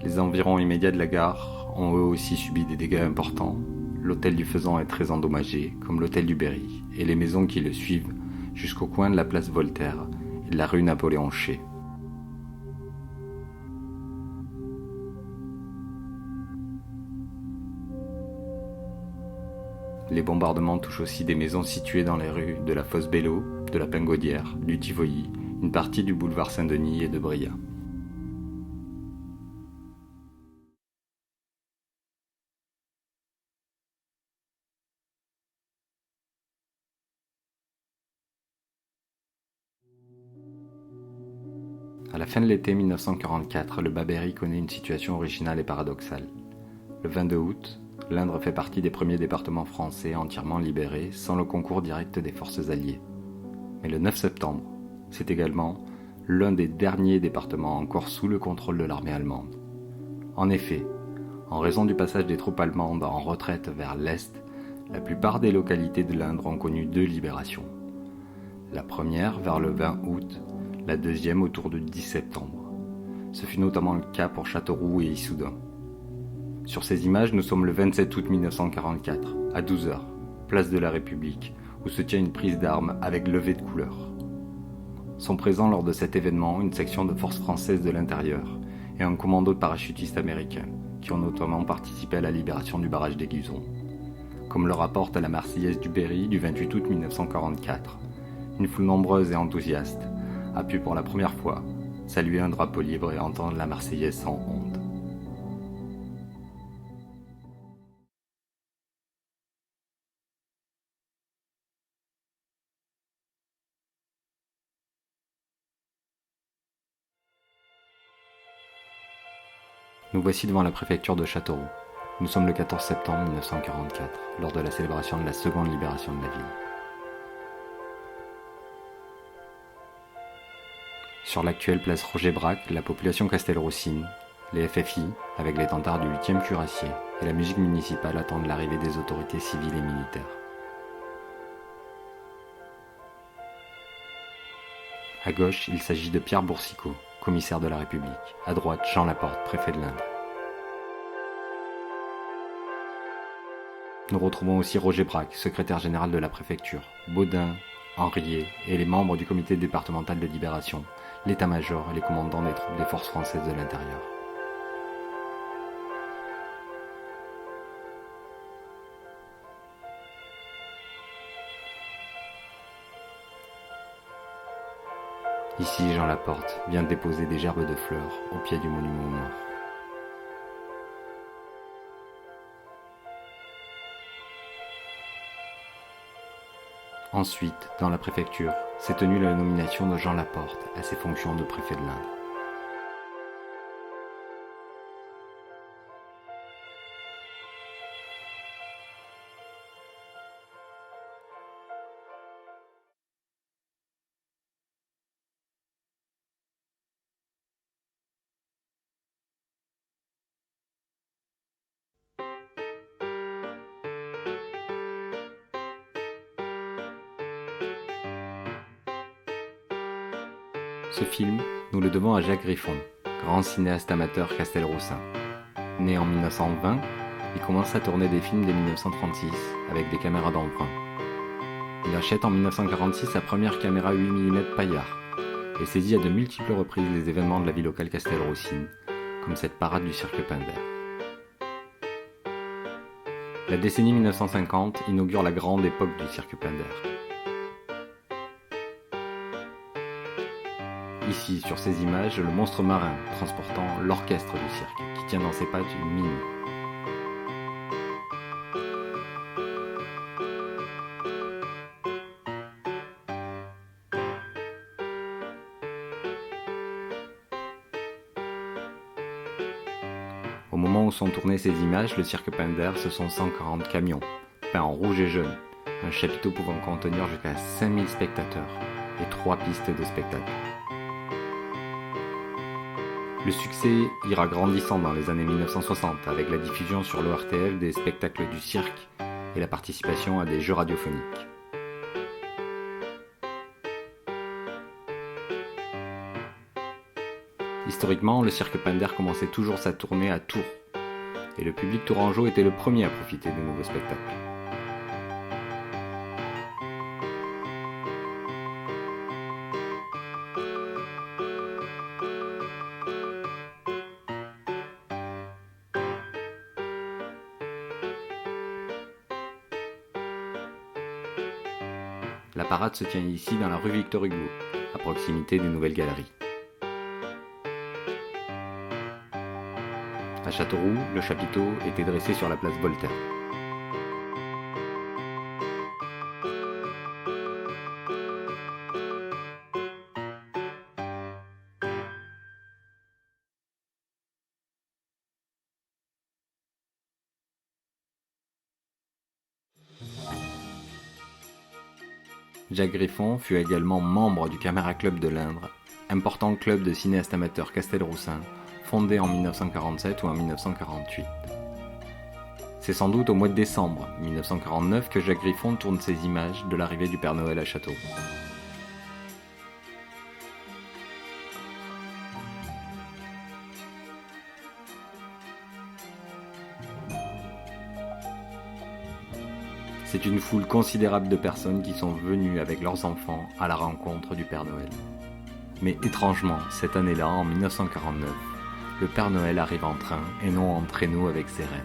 Les environs immédiats de la gare ont eux aussi subi des dégâts importants. L'hôtel du Faisan est très endommagé, comme l'hôtel du Berry, et les maisons qui le suivent jusqu'au coin de la place Voltaire et de la rue Napoléon-Chez. Les bombardements touchent aussi des maisons situées dans les rues de la Fosse Bello, de la Pingaudière, du Tivoli, une partie du boulevard Saint-Denis et de Bria. À la fin de l'été 1944, le Bas-Berry connaît une situation originale et paradoxale. Le 22 août, l'Indre fait partie des premiers départements français entièrement libérés sans le concours direct des forces alliées. Mais le 9 septembre, c'est également l'un des derniers départements encore sous le contrôle de l'armée allemande. En effet, en raison du passage des troupes allemandes en retraite vers l'Est, la plupart des localités de l'Indre ont connu 2 libérations. La première vers le 20 août, la deuxième autour du 10 septembre. Ce fut notamment le cas pour Châteauroux et Issoudun. Sur ces images, nous sommes le 27 août 1944, à 12h, place de la République, où se tient une prise d'armes avec levée de couleur. Sont présents lors de cet événement une section de forces françaises de l'intérieur et un commando de parachutistes américains, qui ont notamment participé à la libération du barrage d'Aiguillon. Comme le rapporte la Marseillaise du Berry du 28 août 1944, une foule nombreuse et enthousiaste a pu pour la première fois saluer un drapeau libre et entendre la Marseillaise sans honte. Nous voici devant la préfecture de Châteauroux. Nous sommes le 14 septembre 1944, lors de la célébration de la seconde libération de la ville. Sur l'actuelle place Roger Brac, la population castelroussine, les FFI, avec l'étendard du 8e cuirassier, et la musique municipale attendent l'arrivée des autorités civiles et militaires. À gauche, il s'agit de Pierre Boursicot, commissaire de la République. À droite, Jean Laporte, préfet de l'Indre. Nous retrouvons aussi Roger Brac, secrétaire général de la préfecture, Baudin, Henriet et les membres du comité départemental de libération, l'état-major et les commandants des troupes des forces françaises de l'intérieur. Ici, Jean Laporte vient déposer des gerbes de fleurs au pied du monument aux morts. Ensuite, dans la préfecture, s'est tenue la nomination de Jean Laporte à ses fonctions de préfet de l'Indre. Ce film, nous le devons à Jacques Griffon, grand cinéaste amateur castelroussin. Né en 1920, il commence à tourner des films dès 1936 avec des caméras d'emprunt. Il achète en 1946 sa première caméra 8 mm Paillard et saisit à de multiples reprises les événements de la vie locale castelroussine, comme cette parade du cirque Pinder. La décennie 1950 inaugure la grande époque du cirque Pinder. Ici, sur ces images, le monstre marin transportant l'orchestre du cirque, qui tient dans ses pattes une mine. Au moment où sont tournées ces images, le cirque Pinder, ce sont 140 camions, peints en rouge et jaune, un chapiteau pouvant contenir jusqu'à 5000 spectateurs et 3 pistes de spectacle. Le succès ira grandissant dans les années 1960 avec la diffusion sur l'ORTF des spectacles du cirque et la participation à des jeux radiophoniques. Historiquement, le cirque Pinder commençait toujours sa tournée à Tours et le public tourangeau était le premier à profiter de nouveaux spectacles. La parade se tient ici dans la rue Victor Hugo, à proximité des Nouvelles Galeries. À Châteauroux, le chapiteau était dressé sur la place Voltaire. Jacques Griffon fut également membre du Camera Club de l'Indre, important club de cinéastes amateurs castelroussin, fondé en 1947 ou en 1948. C'est sans doute au mois de décembre 1949 que Jacques Griffon tourne ses images de l'arrivée du Père Noël à Châteauroux. C'est une foule considérable de personnes qui sont venues avec leurs enfants à la rencontre du Père Noël. Mais étrangement, cette année-là, en 1949, le Père Noël arrive en train et non en traîneau avec ses reines.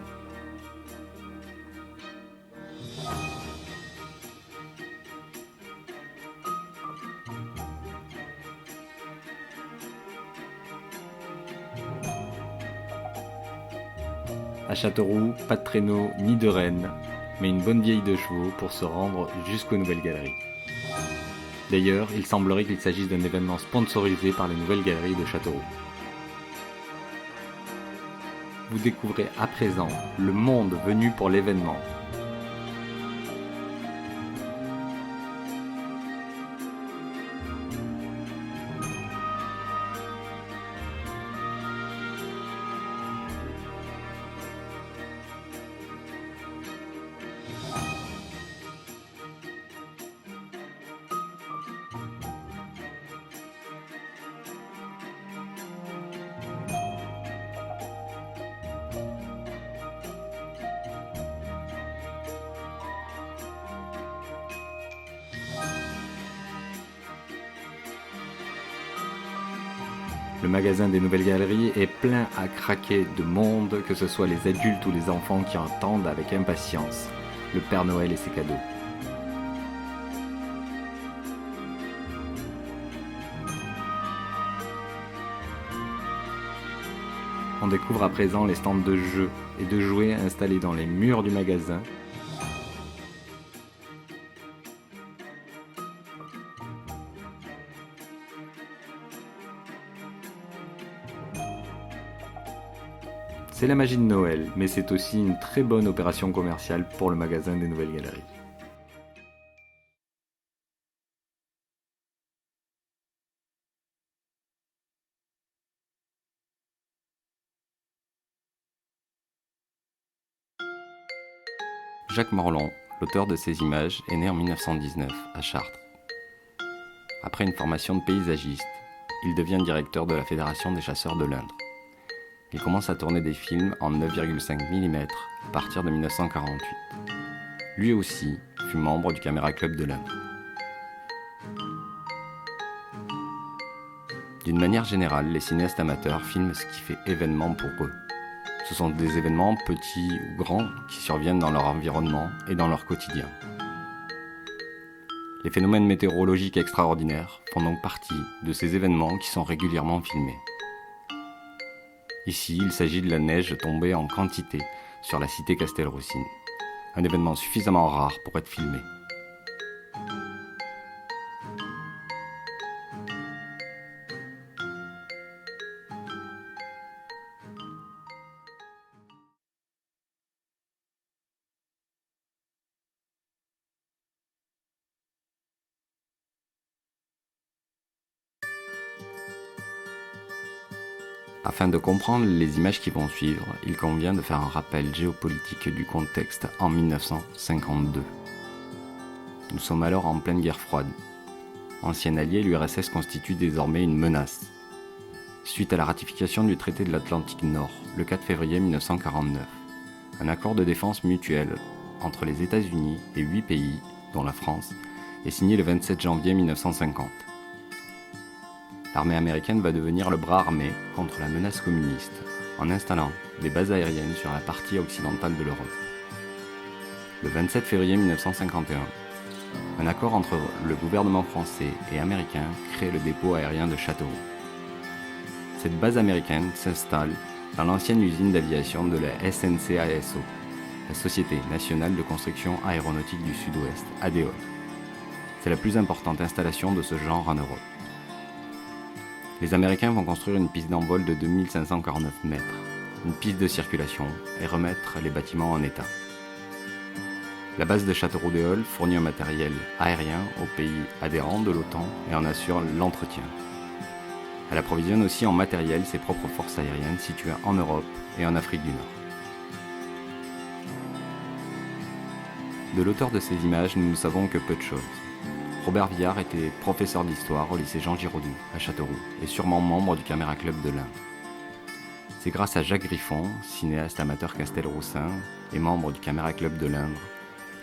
À Châteauroux, pas de traîneau ni de reine, mais une bonne vieille de chevaux pour se rendre jusqu'aux Nouvelles Galeries. D'ailleurs, il semblerait qu'il s'agisse d'un événement sponsorisé par les Nouvelles Galeries de Châteauroux. Vous découvrez à présent le monde venu pour l'événement. Le magasin des Nouvelles Galeries est plein à craquer de monde, que ce soit les adultes ou les enfants qui attendent avec impatience le Père Noël et ses cadeaux. On découvre à présent les stands de jeux et de jouets installés dans les murs du magasin. C'est la magie de Noël, mais c'est aussi une très bonne opération commerciale pour le magasin des Nouvelles Galeries. Jacques Morlon, l'auteur de ces images, est né en 1919 à Chartres. Après une formation de paysagiste, il devient directeur de la Fédération des chasseurs de l'Indre. Il commence à tourner des films en 9,5 mm à partir de 1948. Lui aussi fut membre du Camera Club de l'Indre. D'une manière générale, les cinéastes amateurs filment ce qui fait événement pour eux. Ce sont des événements petits ou grands qui surviennent dans leur environnement et dans leur quotidien. Les phénomènes météorologiques extraordinaires font donc partie de ces événements qui sont régulièrement filmés. Ici, il s'agit de la neige tombée en quantité sur la cité castelroussine, un événement suffisamment rare pour être filmé. Afin de comprendre les images qui vont suivre, il convient de faire un rappel géopolitique du contexte en 1952. Nous sommes alors en pleine guerre froide. Ancien allié, l'URSS constitue désormais une menace. Suite à la ratification du traité de l'Atlantique Nord, le 4 février 1949, un accord de défense mutuelle entre les États-Unis et 8 pays, dont la France, est signé le 27 janvier 1950. L'armée américaine va devenir le bras armé contre la menace communiste en installant des bases aériennes sur la partie occidentale de l'Europe. Le 27 février 1951, un accord entre le gouvernement français et américain crée le dépôt aérien de Châteauroux. Cette base américaine s'installe dans l'ancienne usine d'aviation de la SNCASO, la Société nationale de construction aéronautique du Sud-Ouest, ADO. C'est la plus importante installation de ce genre en Europe. Les Américains vont construire une piste d'envol de 2549 mètres, une piste de circulation et remettre les bâtiments en état. La base de Châteauroux-des-Halles fournit un matériel aérien aux pays adhérents de l'OTAN et en assure l'entretien. Elle approvisionne aussi en matériel ses propres forces aériennes situées en Europe et en Afrique du Nord. De l'auteur de ces images, nous ne savons que peu de choses. Robert Viard était professeur d'histoire au lycée Jean Giraudoux à Châteauroux et sûrement membre du Caméra Club de l'Indre. C'est grâce à Jacques Griffon, cinéaste amateur castelroussin et membre du Caméra Club de l'Indre,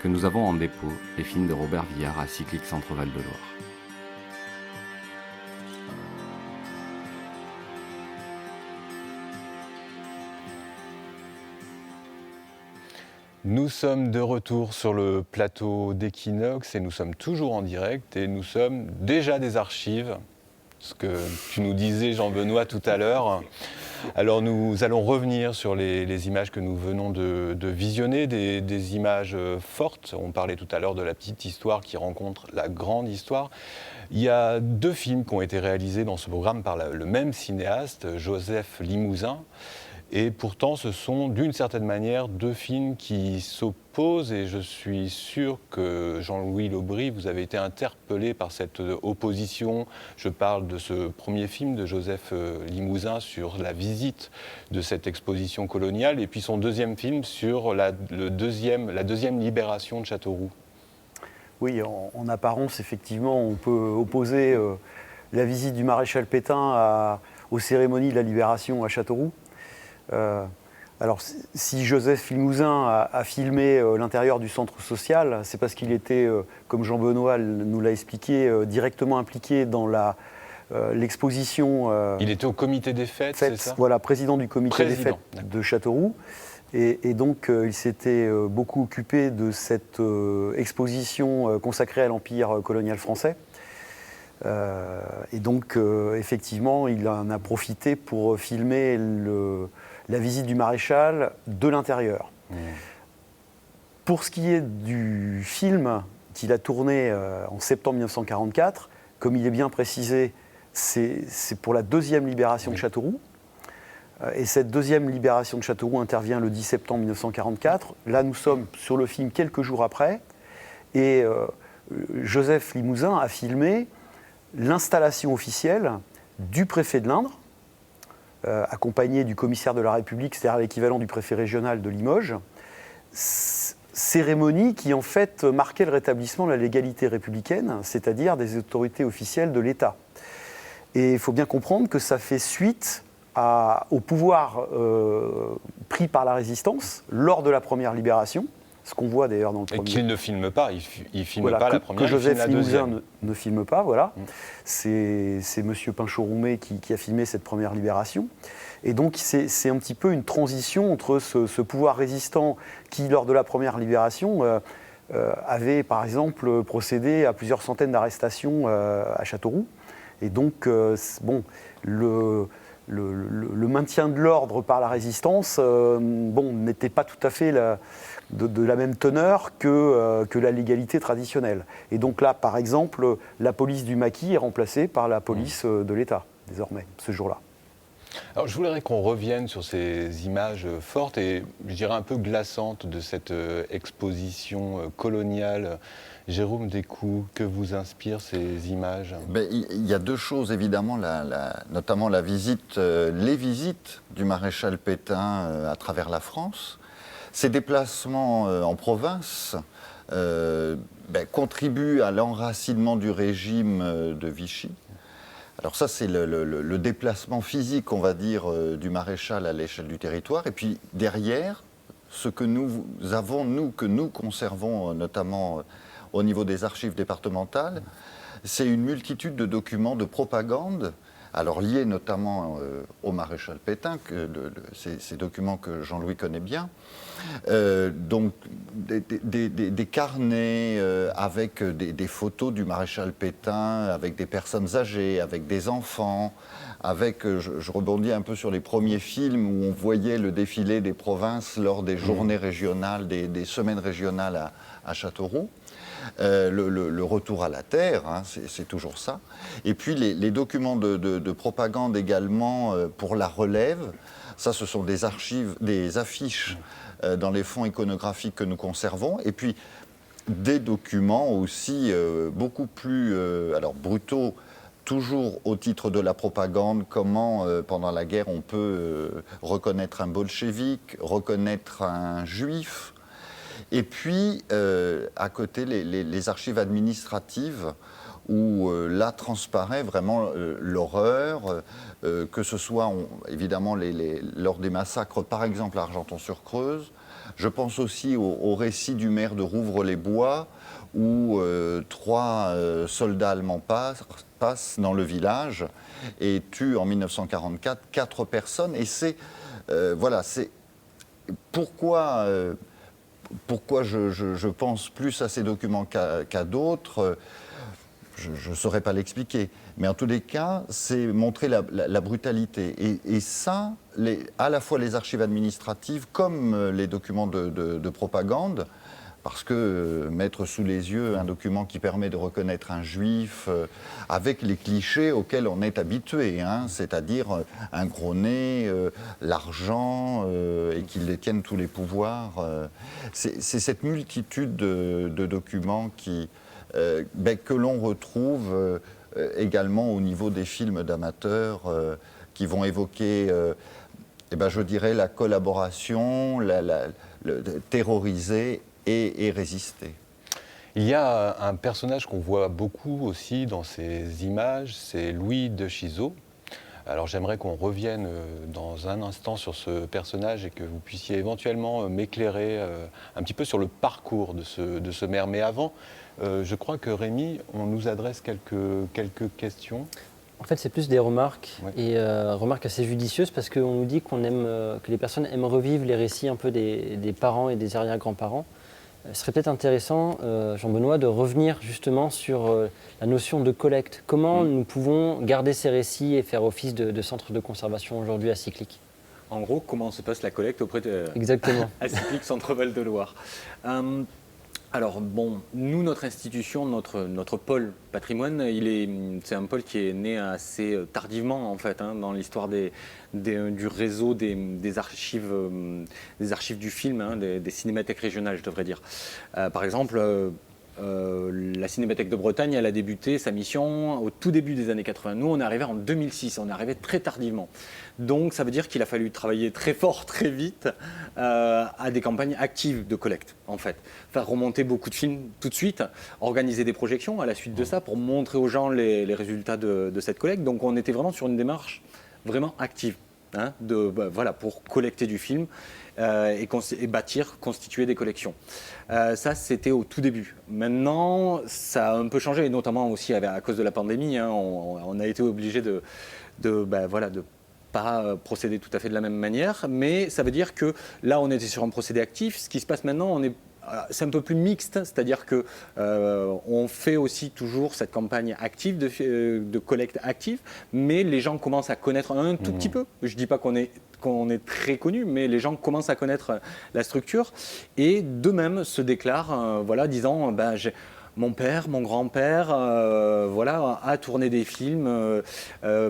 que nous avons en dépôt les films de Robert Viard à Cyclique Centre-Val de Loire. Nous sommes de retour sur le plateau d'Equinox et nous sommes toujours en direct et nous sommes déjà des archives, ce que tu nous disais Jean-Benoît tout à l'heure. Alors nous allons revenir sur les images que nous venons de visionner, des images fortes. On parlait tout à l'heure de la petite histoire qui rencontre la grande histoire. Il y a 2 films qui ont été réalisés dans ce programme par le même cinéaste, Joseph Limousin. Et pourtant, ce sont d'une certaine manière 2 films qui s'opposent et je suis sûr que Jean-Louis Laubry, vous avez été interpellé par cette opposition. Je parle de ce premier film de Joseph Limousin sur la visite de cette exposition coloniale et puis son deuxième film sur la deuxième libération de Châteauroux. Oui, en apparence, effectivement, on peut opposer la visite du maréchal Pétain aux cérémonies de la libération à Châteauroux. Alors, si Joseph Limousin a filmé l'intérieur du centre social, c'est parce qu'il était, comme Jean-Benoît nous l'a expliqué, directement impliqué dans l'exposition. Il était au comité des fêtes, c'est ça ? Voilà, président du comité des fêtes de Châteauroux. Et donc, il s'était beaucoup occupé de cette exposition consacrée à l'Empire colonial français. Et donc, effectivement, il en a profité pour filmer la visite du maréchal de l'intérieur. Pour ce qui est du film qu'il a tourné en septembre 1944, comme il est bien précisé, c'est pour la deuxième libération de Châteauroux. Et cette deuxième libération de Châteauroux intervient le 10 septembre 1944. Là, nous sommes sur le film quelques jours après. Et Joseph Limousin a filmé l'installation officielle du préfet de l'Indre, accompagné du commissaire de la République, c'est-à-dire l'équivalent du préfet régional de Limoges, cérémonie qui en fait marquait le rétablissement de la légalité républicaine, c'est-à-dire des autorités officielles de l'État. Et il faut bien comprendre que ça fait suite au pouvoir pris par la résistance lors de la première libération, ce qu'on voit d'ailleurs dans le premier. Et qu'il ne filme pas, il filme voilà, pas la première, que Joseph il filme la Limousin deuxième. ne filme pas, voilà. C'est M. Pinchot-Roumet qui a filmé cette première libération. Et donc c'est un petit peu une transition entre ce pouvoir résistant qui, lors de la première libération, avait par exemple procédé à plusieurs centaines d'arrestations à Châteauroux. Et donc, le maintien de l'ordre par la résistance n'était pas tout à fait de la même teneur que la légalité traditionnelle. Et donc là, par exemple, la police du maquis est remplacée par la police de l'État, désormais, ce jour-là. Alors, je voudrais qu'on revienne sur ces images fortes et, je dirais, un peu glaçantes de cette exposition coloniale. Jérôme Descoux, que vous inspirent ces images ? Il y a 2 choses, évidemment, notamment les visites du maréchal Pétain à travers la France. Ces déplacements en province contribuent à l'enracinement du régime de Vichy. Alors ça, c'est le déplacement physique, on va dire, du maréchal à l'échelle du territoire. Et puis derrière, ce que nous avons, que nous conservons notamment au niveau des archives départementales, c'est une multitude de documents de propagande, alors liés notamment au maréchal Pétain, ces documents que Jean-Louis connaît bien. Donc des carnets avec des photos du maréchal Pétain, avec des personnes âgées, avec des enfants, avec, je rebondis un peu sur les premiers films où on voyait le défilé des provinces lors des journées régionales, des semaines régionales à Châteauroux. Le retour à la terre, hein, c'est toujours ça. Et puis les documents de propagande également pour la relève. Ça, ce sont des archives, des affiches dans les fonds iconographiques que nous conservons. Et puis, des documents aussi beaucoup plus alors brutaux, toujours au titre de la propagande, comment pendant la guerre on peut reconnaître un bolchevique, reconnaître un juif. Et puis, à côté, les archives administratives, où là transparaît vraiment l'horreur, que ce soit évidemment lors des massacres, par exemple à Argenton-sur-Creuse. Je pense aussi au récit du maire de Rouvres-les-Bois, où 3 soldats allemands passent dans le village et tuent en 1944 4 personnes. Et c'est voilà, c'est pourquoi je pense plus à ces documents qu'à d'autres. Je ne saurais pas l'expliquer. Mais en tous les cas, c'est montrer la brutalité. Et ça, à la fois les archives administratives comme les documents de propagande, parce que mettre sous les yeux un document qui permet de reconnaître un juif avec les clichés auxquels on est habitué, hein, c'est-à-dire un gros nez, l'argent et qu'ils détiennent tous les pouvoirs. C'est cette multitude de documents que l'on retrouve également au niveau des films d'amateurs qui vont évoquer, je dirais, la collaboration, le terroriser et résister. Il y a un personnage qu'on voit beaucoup aussi dans ces images, c'est Louis de Chizeau. Alors j'aimerais qu'on revienne dans un instant sur ce personnage et que vous puissiez éventuellement m'éclairer un petit peu sur le parcours de ce maire. Mais avant, je crois que Rémi, on nous adresse quelques questions. En fait, c'est plus des remarques, Ouais. et remarques assez judicieuses, parce qu'on nous dit que les personnes aiment revivre les récits un peu des parents et des arrière-grands-parents. Ce serait peut-être intéressant, Jean-Benoît, de revenir justement sur la notion de collecte. Comment nous pouvons garder ces récits et faire office de centre de conservation aujourd'hui à Cyclique? En gros, comment se passe la collecte auprès de Exactement. à Cyclique Centre Val-de-Loire. Alors bon, nous, notre institution, notre pôle patrimoine, c'est un pôle qui est né assez tardivement en fait, hein, dans l'histoire du réseau des archives du film, hein, des cinémathèques régionales, je devrais dire. Par exemple, la Cinémathèque de Bretagne, elle a débuté sa mission au tout début des années 80. Nous, on est arrivé en 2006, on est arrivé très tardivement. Donc, ça veut dire qu'il a fallu travailler très fort, très vite, à des campagnes actives de collecte, en fait. Faire remonter beaucoup de films tout de suite, organiser des projections à la suite de ça pour montrer aux gens les résultats de cette collecte. Donc, on était vraiment sur une démarche vraiment active, hein, pour collecter du film. Et bâtir, constituer des collections. Ça, c'était au tout début. Maintenant, ça a un peu changé, et notamment aussi à cause de la pandémie. Hein, on a été obligé de pas procéder tout à fait de la même manière, mais ça veut dire que là, on était sur un procédé actif. Ce qui se passe maintenant, c'est un peu plus mixte, c'est-à-dire que on fait aussi toujours cette campagne active de collecte active, mais les gens commencent à connaître un tout petit peu. Je ne dis pas qu'on est très connu, mais les gens commencent à connaître la structure et d'eux-mêmes se déclarent, disant mon père, mon grand-père, a tourné des films.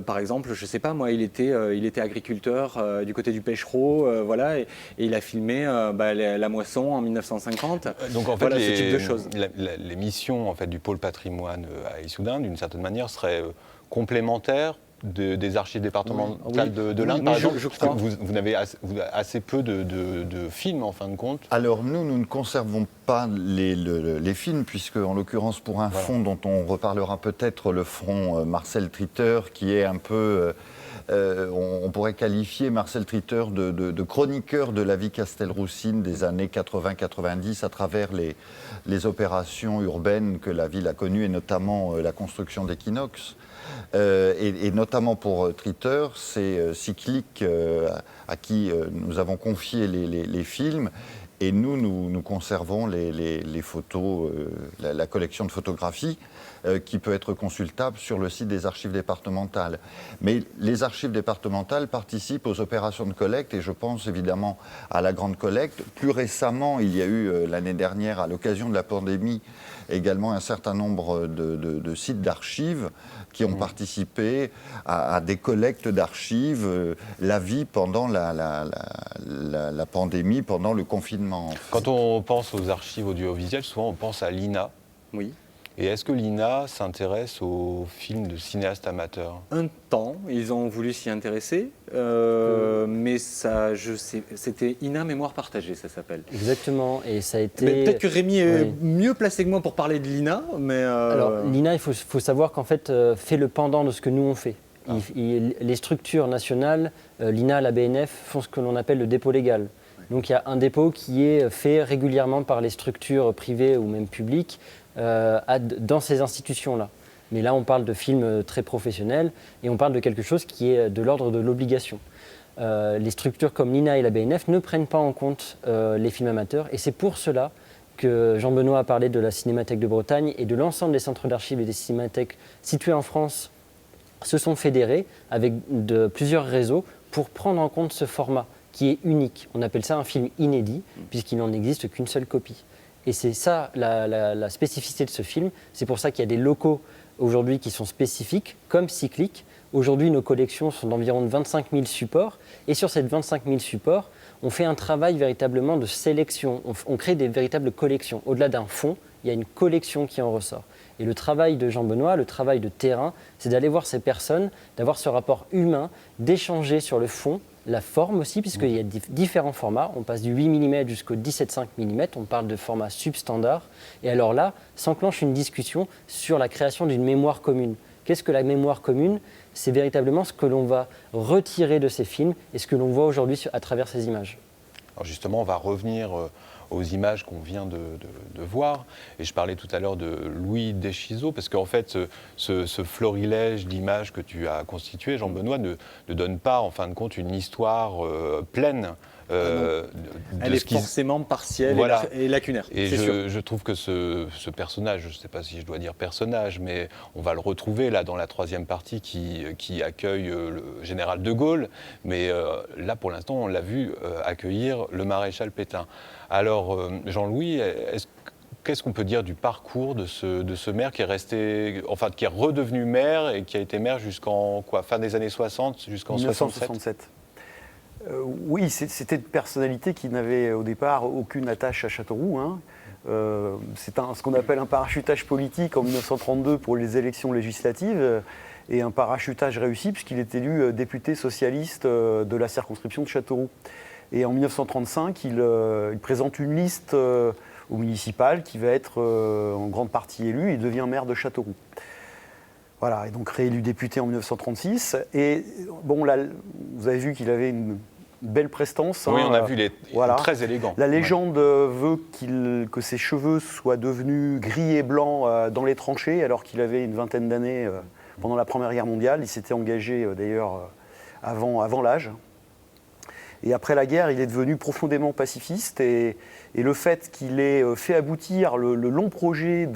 Par exemple, je ne sais pas, moi, il était agriculteur du côté du Pêchereau, et il a filmé la moisson en 1950. Donc en fait, ce type de choses. Les missions en fait, du pôle patrimoine à Issoudun, d'une certaine manière, seraient complémentaires des archives départementales de l'Inde, par exemple. Je crois. Vous avez assez peu de films, en fin de compte. Alors nous ne conservons pas les films, puisque en l'occurrence pour un fonds dont on reparlera peut-être, le fonds Marcel Tritter, qui est un peu... on pourrait qualifier Marcel Tritter de chroniqueur de la vie castelroussine des années 80-90 à travers les opérations urbaines que la ville a connues, et notamment la construction d'Equinox. Et notamment pour Tritter, c'est Cyclique à qui nous avons confié les films, et nous conservons les photos, la collection de photographies qui peut être consultable sur le site des archives départementales. Mais les archives départementales participent aux opérations de collecte, et je pense évidemment à la grande collecte. Plus récemment, il y a eu l'année dernière, à l'occasion de la pandémie, également un certain nombre de sites d'archives qui ont participé à des collectes d'archives, la vie pendant la pandémie, pendant le confinement. certainement. Quand on pense aux archives audiovisuelles, souvent on pense à l'INA. Oui. Et est-ce que l'INA s'intéresse aux films de cinéastes amateurs? Un temps, ils ont voulu s'y intéresser, mais ça, c'était INA Mémoire Partagée, ça s'appelle. Exactement, et ça a été... Mais peut-être que Rémi est Oui. mieux placé que moi pour parler de l'INA, mais... Alors, l'INA, il faut savoir qu'en fait, fait le pendant de ce que nous on fait. Les structures nationales, l'INA, la BNF, font ce que l'on appelle le dépôt légal. Donc il y a un dépôt qui est fait régulièrement par les structures privées ou même publiques dans ces institutions-là. Mais là, on parle de films très professionnels et on parle de quelque chose qui est de l'ordre de l'obligation. Les structures comme l'INA et la BNF ne prennent pas en compte les films amateurs et c'est pour cela que Jean-Benoît a parlé de la Cinémathèque de Bretagne et de l'ensemble des centres d'archives et des cinémathèques situés en France se sont fédérés avec plusieurs réseaux pour prendre en compte ce format qui est unique. On appelle ça un film inédit puisqu'il n'en existe qu'une seule copie. Et c'est ça la spécificité de ce film. C'est pour ça qu'il y a des locaux aujourd'hui qui sont spécifiques, comme Cyclique. Aujourd'hui, nos collections sont d'environ 25 000 supports. Et sur ces 25 000 supports, on fait un travail véritablement de sélection. On crée des véritables collections. Au-delà d'un fond, il y a une collection qui en ressort. Et le travail de Jean-Benoît, le travail de terrain, c'est d'aller voir ces personnes, d'avoir ce rapport humain, d'échanger sur le fond, la forme aussi, puisqu'il y a différents formats. On passe du 8 mm jusqu'au 17,5 mm. On parle de format substandard. Et alors là, s'enclenche une discussion sur la création d'une mémoire commune. Qu'est-ce que la mémoire commune? C'est véritablement ce que l'on va retirer de ces films et ce que l'on voit aujourd'hui à travers ces images. Alors justement, on va revenir aux images qu'on vient de voir. Et je parlais tout à l'heure de Louis Deschizeau, parce qu'en fait, ce florilège d'images que tu as constitué, Jean-Benoît, ne donne pas, en fin de compte, une histoire pleine. Elle est forcément partielle voilà. et lacunaire. Et je trouve que ce personnage, je ne sais pas si je dois dire personnage, mais on va le retrouver là dans la troisième partie qui accueille le général de Gaulle. Mais là, pour l'instant, on l'a vu accueillir le maréchal Pétain. Alors, Jean-Louis, qu'est-ce qu'on peut dire du parcours de ce maire qui est resté, enfin, qui est redevenu maire et qui a été maire jusqu'en fin des années 60, jusqu'en 1967. Oui, c'était une personnalité qui n'avait au départ aucune attache à Châteauroux. Hein. C'est ce qu'on appelle un parachutage politique en 1932 pour les élections législatives et un parachutage réussi puisqu'il est élu député socialiste de la circonscription de Châteauroux. Et en 1935, il présente une liste au municipal qui va être en grande partie élu et devient maire de Châteauroux. Voilà, et donc réélu député en 1936. Et bon, là, vous avez vu qu'il avait une belle prestance. Oui, hein, on a vu, il est très élégant. La légende veut que ses cheveux soient devenus gris et blancs dans les tranchées, alors qu'il avait une vingtaine d'années pendant la Première Guerre mondiale. Il s'était engagé d'ailleurs avant l'âge. Et après la guerre, il est devenu profondément pacifiste. Et le fait qu'il ait fait aboutir le long projet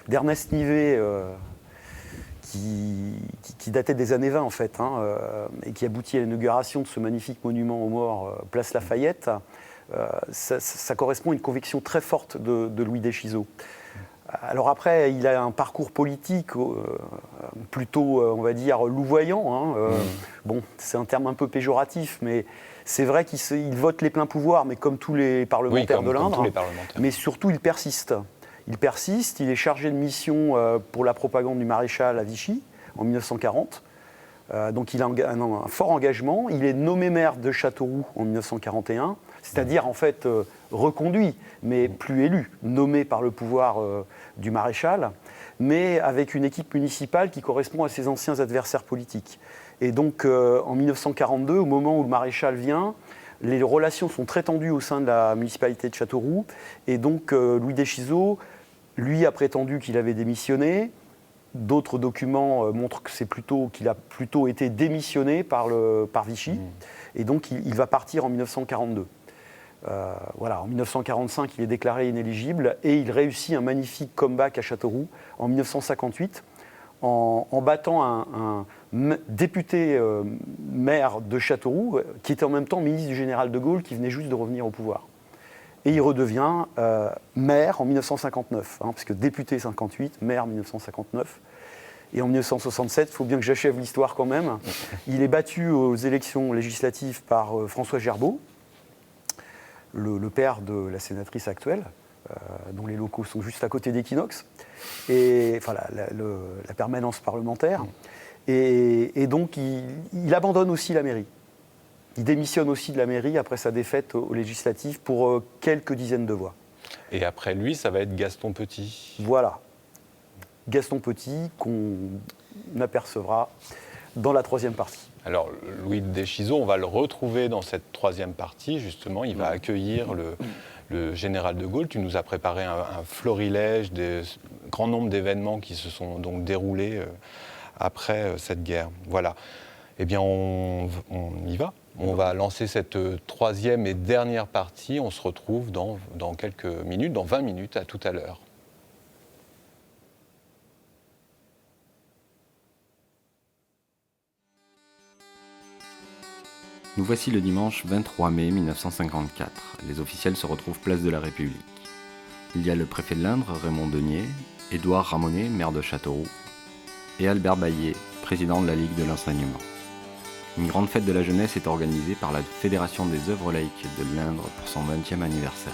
d'Ernest Nivet, qui datait des années 20 en fait, et qui aboutit à l'inauguration de ce magnifique monument aux morts, place Lafayette, ça correspond à une conviction très forte de Louis Deschizeau. Alors après, il a un parcours politique plutôt, on va dire, louvoyant. Bon, c'est un terme un peu péjoratif, mais c'est vrai qu'il vote les pleins pouvoirs, mais comme tous les parlementaires de l'Indre. Mais surtout, il persiste. Il est chargé de mission pour la propagande du maréchal à Vichy en 1940. Donc il a un fort engagement. Il est nommé maire de Châteauroux en 1941, c'est-à-dire en fait reconduit, mais plus élu, nommé par le pouvoir du maréchal, mais avec une équipe municipale qui correspond à ses anciens adversaires politiques. Et donc en 1942, au moment où le maréchal vient, les relations sont très tendues au sein de la municipalité de Châteauroux. Et donc Louis Deschizeau, lui, a prétendu qu'il avait démissionné. D'autres documents montrent qu'il a plutôt été démissionné par Vichy. Et donc il va partir en 1942. En 1945, il est déclaré inéligible et il réussit un magnifique comeback à Châteauroux en 1958 en battant un député maire de Châteauroux qui était en même temps ministre du général de Gaulle qui venait juste de revenir au pouvoir. Et il redevient maire en 1959, puisque député 58, maire 1959. Et en 1967, il faut bien que j'achève l'histoire quand même, il est battu aux élections législatives par François Gerbaud. le père de la sénatrice actuelle, dont les locaux sont juste à côté d'Equinox, et enfin la permanence parlementaire. Et donc il abandonne aussi la mairie. Il démissionne aussi de la mairie après sa défaite aux législatives pour quelques dizaines de voix. Et après lui, ça va être Gaston Petit. Voilà. Gaston Petit, qu'on apercevra dans la troisième partie. Alors, Louis Deschizeau, on va le retrouver dans cette troisième partie, justement. Il va accueillir le général de Gaulle. Tu nous as préparé un florilège, grand nombre d'événements qui se sont donc déroulés après cette guerre. Voilà. Eh bien, on y va. On va lancer cette troisième et dernière partie. On se retrouve dans quelques minutes, dans 20 minutes. À tout à l'heure. Nous voici le dimanche 23 mai 1954. Les officiels se retrouvent place de la République. Il y a le préfet de l'Indre, Raymond Denier, Édouard Ramonet, maire de Châteauroux, et Albert Baillet, président de la Ligue de l'enseignement. Une grande fête de la jeunesse est organisée par la Fédération des œuvres laïques de l'Indre pour son 20e anniversaire.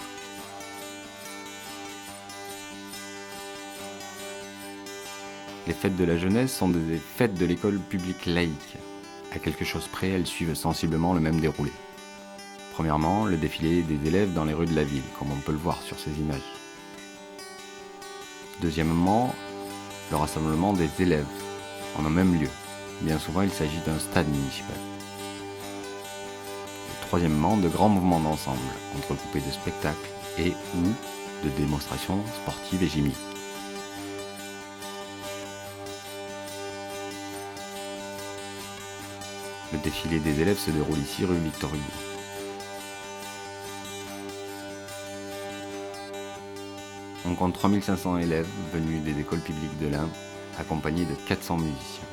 Les fêtes de la jeunesse sont des fêtes de l'école publique laïque. À quelque chose près, elles suivent sensiblement le même déroulé. Premièrement, le défilé des élèves dans les rues de la ville, comme on peut le voir sur ces images. Deuxièmement, le rassemblement des élèves, en un même lieu. Bien souvent, il s'agit d'un stade municipal. Et troisièmement, de grands mouvements d'ensemble, entrecoupés de spectacles et ou de démonstrations sportives et gymniques. Le défilé des élèves se déroule ici, rue Victor Hugo. On compte 3500 élèves venus des écoles publiques de l'Indre, accompagnés de 400 musiciens.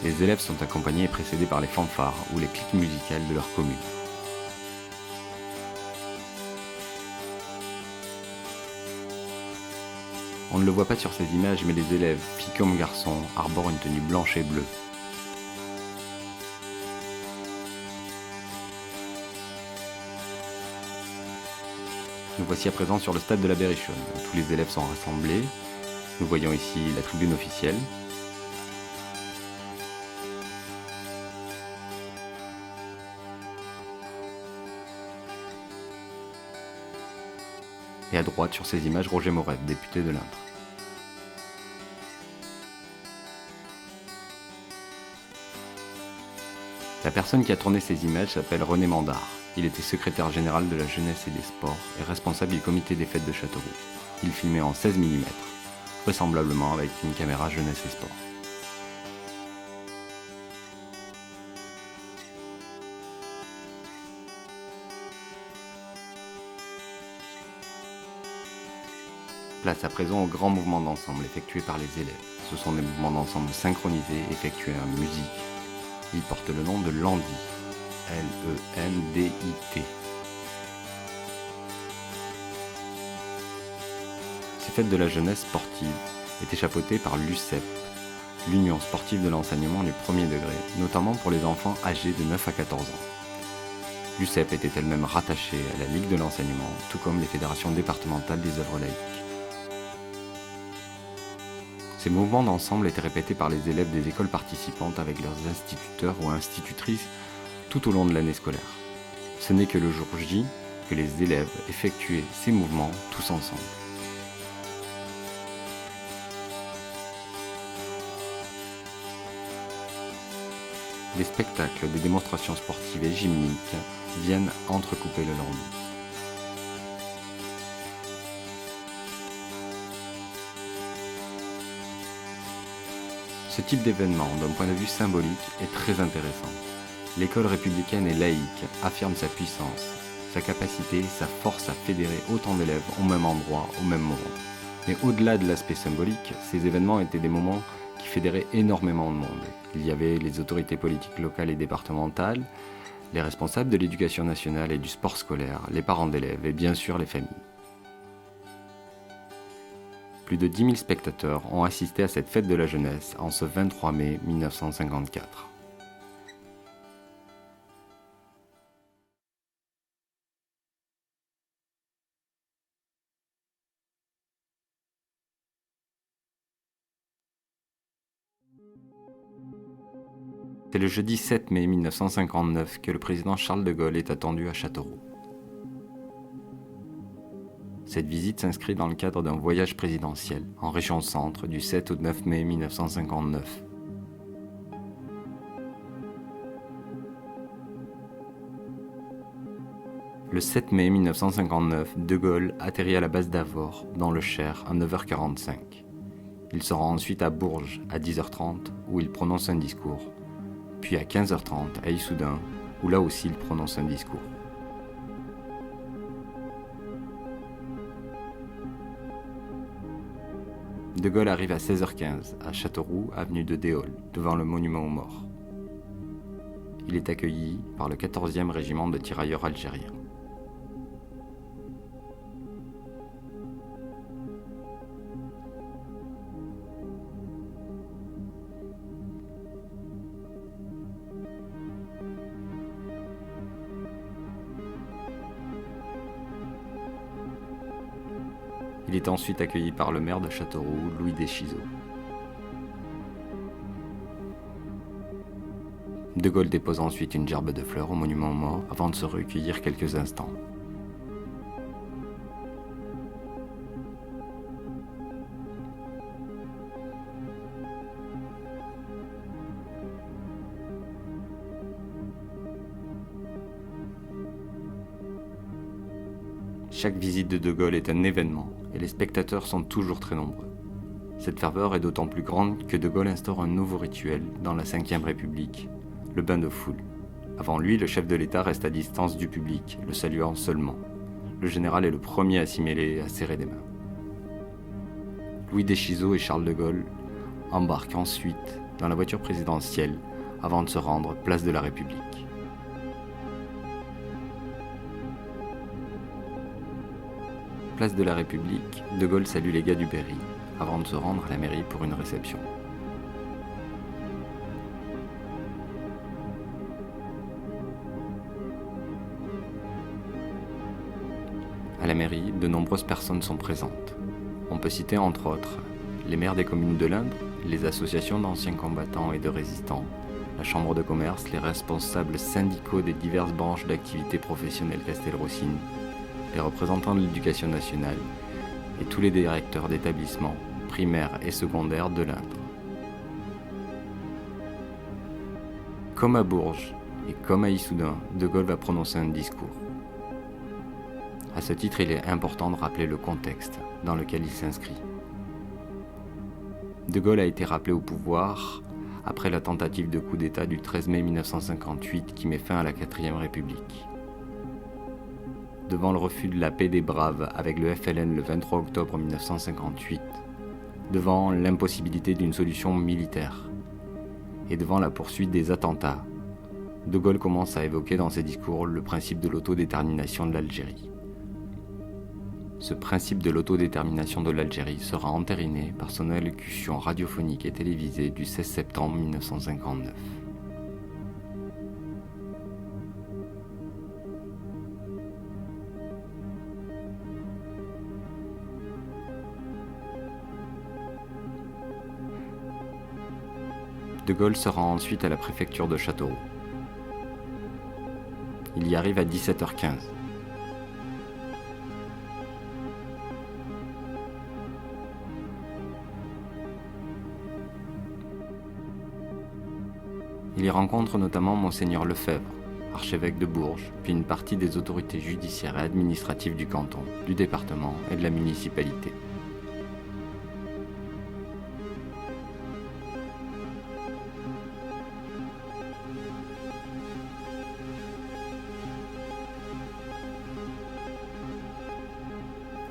Les élèves sont accompagnés et précédés par les fanfares ou les cliques musicales de leur commune. On ne le voit pas sur ces images, mais les élèves, filles comme garçons, arborent une tenue blanche et bleue. Nous voici à présent sur le stade de la Berrichonne, où tous les élèves sont rassemblés. Nous voyons ici la tribune officielle. Et à droite, sur ces images, Roger Moret, député de l'Indre. La personne qui a tourné ces images s'appelle René Mandard. Il était secrétaire général de la jeunesse et des sports et responsable du comité des fêtes de Châteauroux. Il filmait en 16 mm, vraisemblablement avec une caméra jeunesse et sport. Place à présent au grand mouvement d'ensemble effectué par les élèves. Ce sont des mouvements d'ensemble synchronisés effectués en musique. Ils portent le nom de Lendit. L-E-N-D-I-T. Ces fêtes de la jeunesse sportive étaient chapeautées par l'USEP, l'Union sportive de l'enseignement du premier degré, notamment pour les enfants âgés de 9 à 14 ans. L'USEP était elle-même rattachée à la Ligue de l'enseignement, tout comme les fédérations départementales des œuvres laïques. Ces mouvements d'ensemble étaient répétés par les élèves des écoles participantes avec leurs instituteurs ou institutrices tout au long de l'année scolaire. Ce n'est que le jour J que les élèves effectuaient ces mouvements tous ensemble. Des spectacles, des démonstrations sportives et gymniques viennent entrecouper le lundi. Ce type d'événement, d'un point de vue symbolique, est très intéressant. L'école républicaine et laïque affirme sa puissance, sa capacité, sa force à fédérer autant d'élèves au même endroit, au même moment. Mais au-delà de l'aspect symbolique, ces événements étaient des moments qui fédéraient énormément de monde. Il y avait les autorités politiques locales et départementales, les responsables de l'éducation nationale et du sport scolaire, les parents d'élèves et bien sûr les familles. plus de 10 000 spectateurs ont assisté à cette fête de la jeunesse en ce 23 mai 1954. C'est le jeudi 7 mai 1959 que le président Charles de Gaulle est attendu à Châteauroux. Cette visite s'inscrit dans le cadre d'un voyage présidentiel en région centre du 7 au 9 mai 1959. Le 7 mai 1959, De Gaulle atterrit à la base d'Avord, dans le Cher, à 9h45. Il se rend ensuite à Bourges, à 10h30, où il prononce un discours, puis à 15h30 à Issoudun, où là aussi il prononce un discours. De Gaulle arrive à 16h15 à Châteauroux, avenue de Déaule, devant le monument aux morts. Il est accueilli par le 14e régiment de tirailleurs algériens. Il est ensuite accueilli par le maire de Châteauroux, Louis Deschizeaux. De Gaulle dépose ensuite une gerbe de fleurs au monument aux morts avant de se recueillir quelques instants. Chaque visite de Gaulle est un événement et les spectateurs sont toujours très nombreux. Cette ferveur est d'autant plus grande que De Gaulle instaure un nouveau rituel dans la Ve République, le bain de foule. Avant lui, le chef de l'État reste à distance du public, le saluant seulement. Le général est le premier à s'y mêler et à serrer des mains. Louis Deschizeaux et Charles de Gaulle embarquent ensuite dans la voiture présidentielle avant de se rendre place de la République. Place de la République, De Gaulle salue les gars du Berry, avant de se rendre à la mairie pour une réception. À la mairie, de nombreuses personnes sont présentes. On peut citer entre autres les maires des communes de l'Indre, les associations d'anciens combattants et de résistants, la chambre de commerce, les responsables syndicaux des diverses branches d'activité professionnelle Castelroussine, les représentants de l'éducation nationale et tous les directeurs d'établissements primaires et secondaires de l'Indre. Comme à Bourges et comme à Issoudun, De Gaulle va prononcer un discours. À ce titre, il est important de rappeler le contexte dans lequel il s'inscrit. De Gaulle a été rappelé au pouvoir après la tentative de coup d'État du 13 mai 1958 qui met fin à la 4e République. Devant le refus de la paix des braves avec le FLN le 23 octobre 1958, devant l'impossibilité d'une solution militaire et devant la poursuite des attentats, De Gaulle commence à évoquer dans ses discours le principe de l'autodétermination de l'Algérie. Ce principe de l'autodétermination de l'Algérie sera entériné par son allocution radiophonique et télévisée du 16 septembre 1959. De Gaulle se rend ensuite à la préfecture de Châteauroux. Il y arrive à 17h15. Il y rencontre notamment Monseigneur Lefebvre, archevêque de Bourges, puis une partie des autorités judiciaires et administratives du canton, du département et de la municipalité.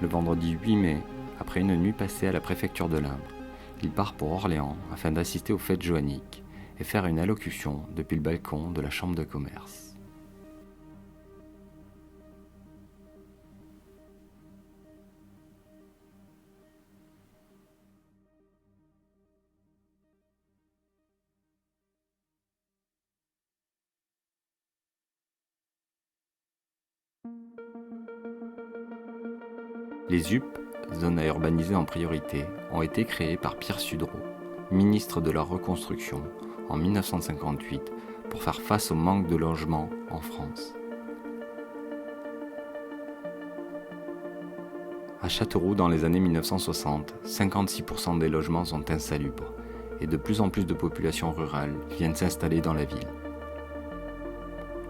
Le vendredi 8 mai, après une nuit passée à la préfecture de l'Indre, il part pour Orléans afin d'assister aux fêtes joanniques et faire une allocution depuis le balcon de la chambre de commerce. Les ZUP, zones à urbaniser en priorité, ont été créées par Pierre Sudreau, ministre de la Reconstruction, en 1958 pour faire face au manque de logements en France. À Châteauroux, dans les années 1960, 56% des logements sont insalubres et de plus en plus de populations rurales viennent s'installer dans la ville.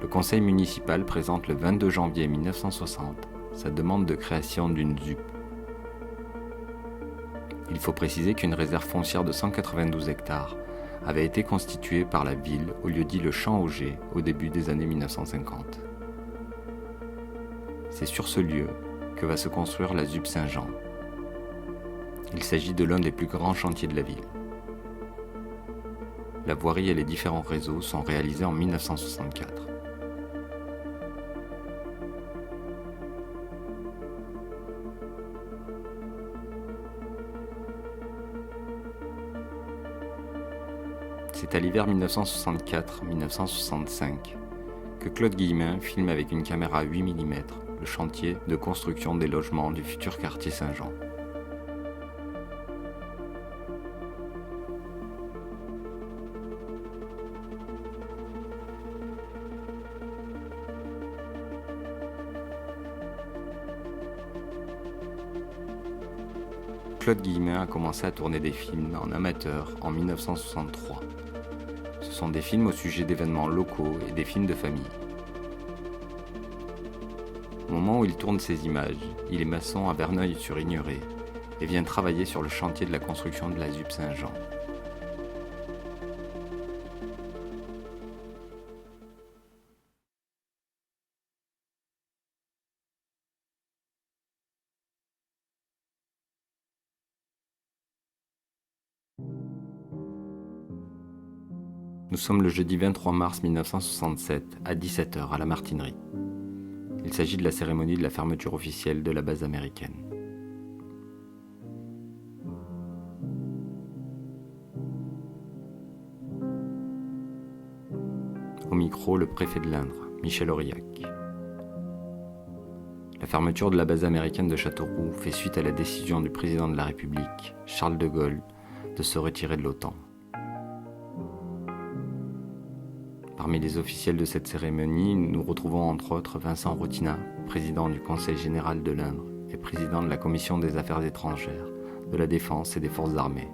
Le conseil municipal présente le 22 janvier 1960 sa demande de création d'une ZUP. Il faut préciser qu'une réserve foncière de 192 hectares avait été constituée par la ville au lieu-dit le Champ-Auger au début des années 1950. C'est sur ce lieu que va se construire la ZUP Saint-Jean. Il s'agit de l'un des plus grands chantiers de la ville. La voirie et les différents réseaux sont réalisés en 1964. C'est à l'hiver 1964-1965 que Claude Guillemin filme avec une caméra 8 mm le chantier de construction des logements du futur quartier Saint-Jean. Claude Guillemin a commencé à tourner des films en amateur en 1963. Ce sont des films au sujet d'événements locaux et des films de famille. Au moment où il tourne ces images, il est maçon à Verneuil-sur-Ignerets et vient travailler sur le chantier de la construction de la ZUP Saint-Jean. Nous sommes le jeudi 23 mars 1967 à 17h à la Martinerie. Il s'agit de la cérémonie de la fermeture officielle de la base américaine. Au micro, le préfet de l'Indre, Michel Aurillac. La fermeture de la base américaine de Châteauroux fait suite à la décision du président de la République, Charles de Gaulle, de se retirer de l'OTAN. Parmi les officiels de cette cérémonie, nous retrouvons entre autres Vincent Rotina, président du Conseil général de l'Indre et président de la Commission des Affaires étrangères, de la Défense et des Forces armées.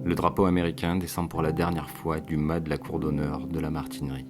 Le drapeau américain descend pour la dernière fois du mât de la cour d'honneur de la Martinerie.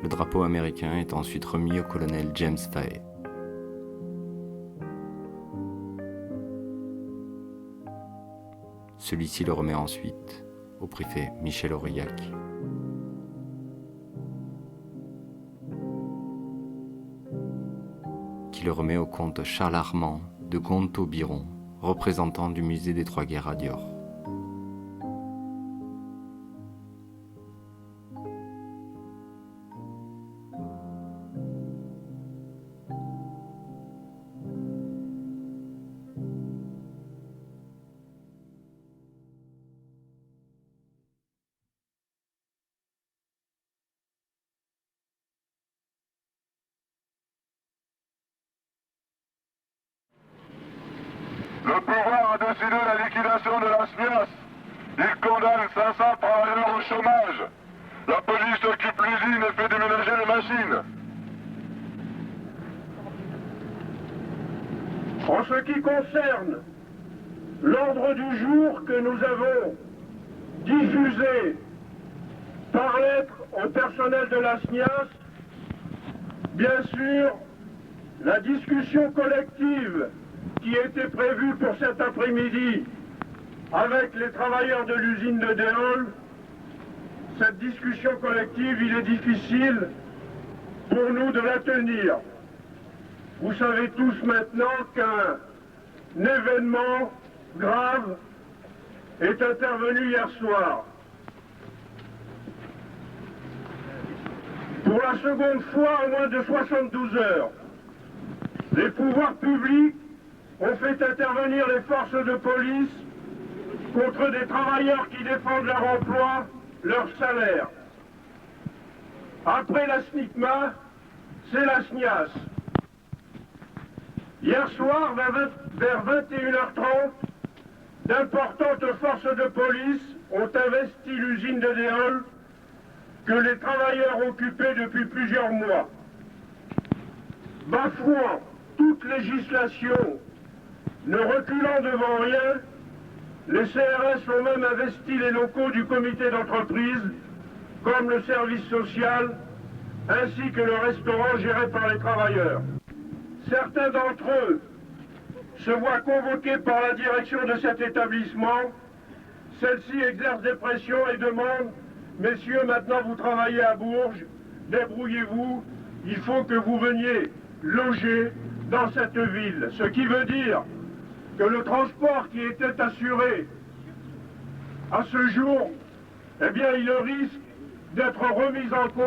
Le drapeau américain est ensuite remis au colonel James Fahey. Celui-ci le remet ensuite au préfet Michel Aurillac. Qui le remet au comte Charles Armand de Gontaut-Biron, représentant du musée des Trois Guerres à Dior. Le pouvoir a décidé la liquidation de la SMIAS. Il condamne 500 travailleurs au chômage. La police occupe l'usine et fait déménager les machines. En ce qui concerne l'ordre du jour que nous avons diffusé par lettre au personnel de la SNIAS, bien sûr, la discussion collective qui était prévue pour cet après-midi avec les travailleurs de l'usine de Déol, cette discussion collective, il est difficile pour nous de la tenir. Vous savez tous maintenant qu'un événement grave est intervenu hier soir. Pour la seconde fois en moins de 72 heures, les pouvoirs publics ont fait intervenir les forces de police contre des travailleurs qui défendent leur emploi, leur salaire. Après la SNICMA, c'est la SNIAS. Hier soir, vers 21h30, d'importantes forces de police ont investi l'usine de Déol que les travailleurs occupaient depuis plusieurs mois. Bafouant toute législation, ne reculant devant rien, les CRS ont même investi les locaux du comité d'entreprise, comme le service social, ainsi que le restaurant géré par les travailleurs. Certains d'entre eux se voient convoqués par la direction de cet établissement. Celle-ci exerce des pressions et demande « Messieurs, maintenant vous travaillez à Bourges, débrouillez-vous, il faut que vous veniez loger dans cette ville ». Ce qui veut dire que le transport qui était assuré à ce jour, eh bien, il risque d'être remis en cause.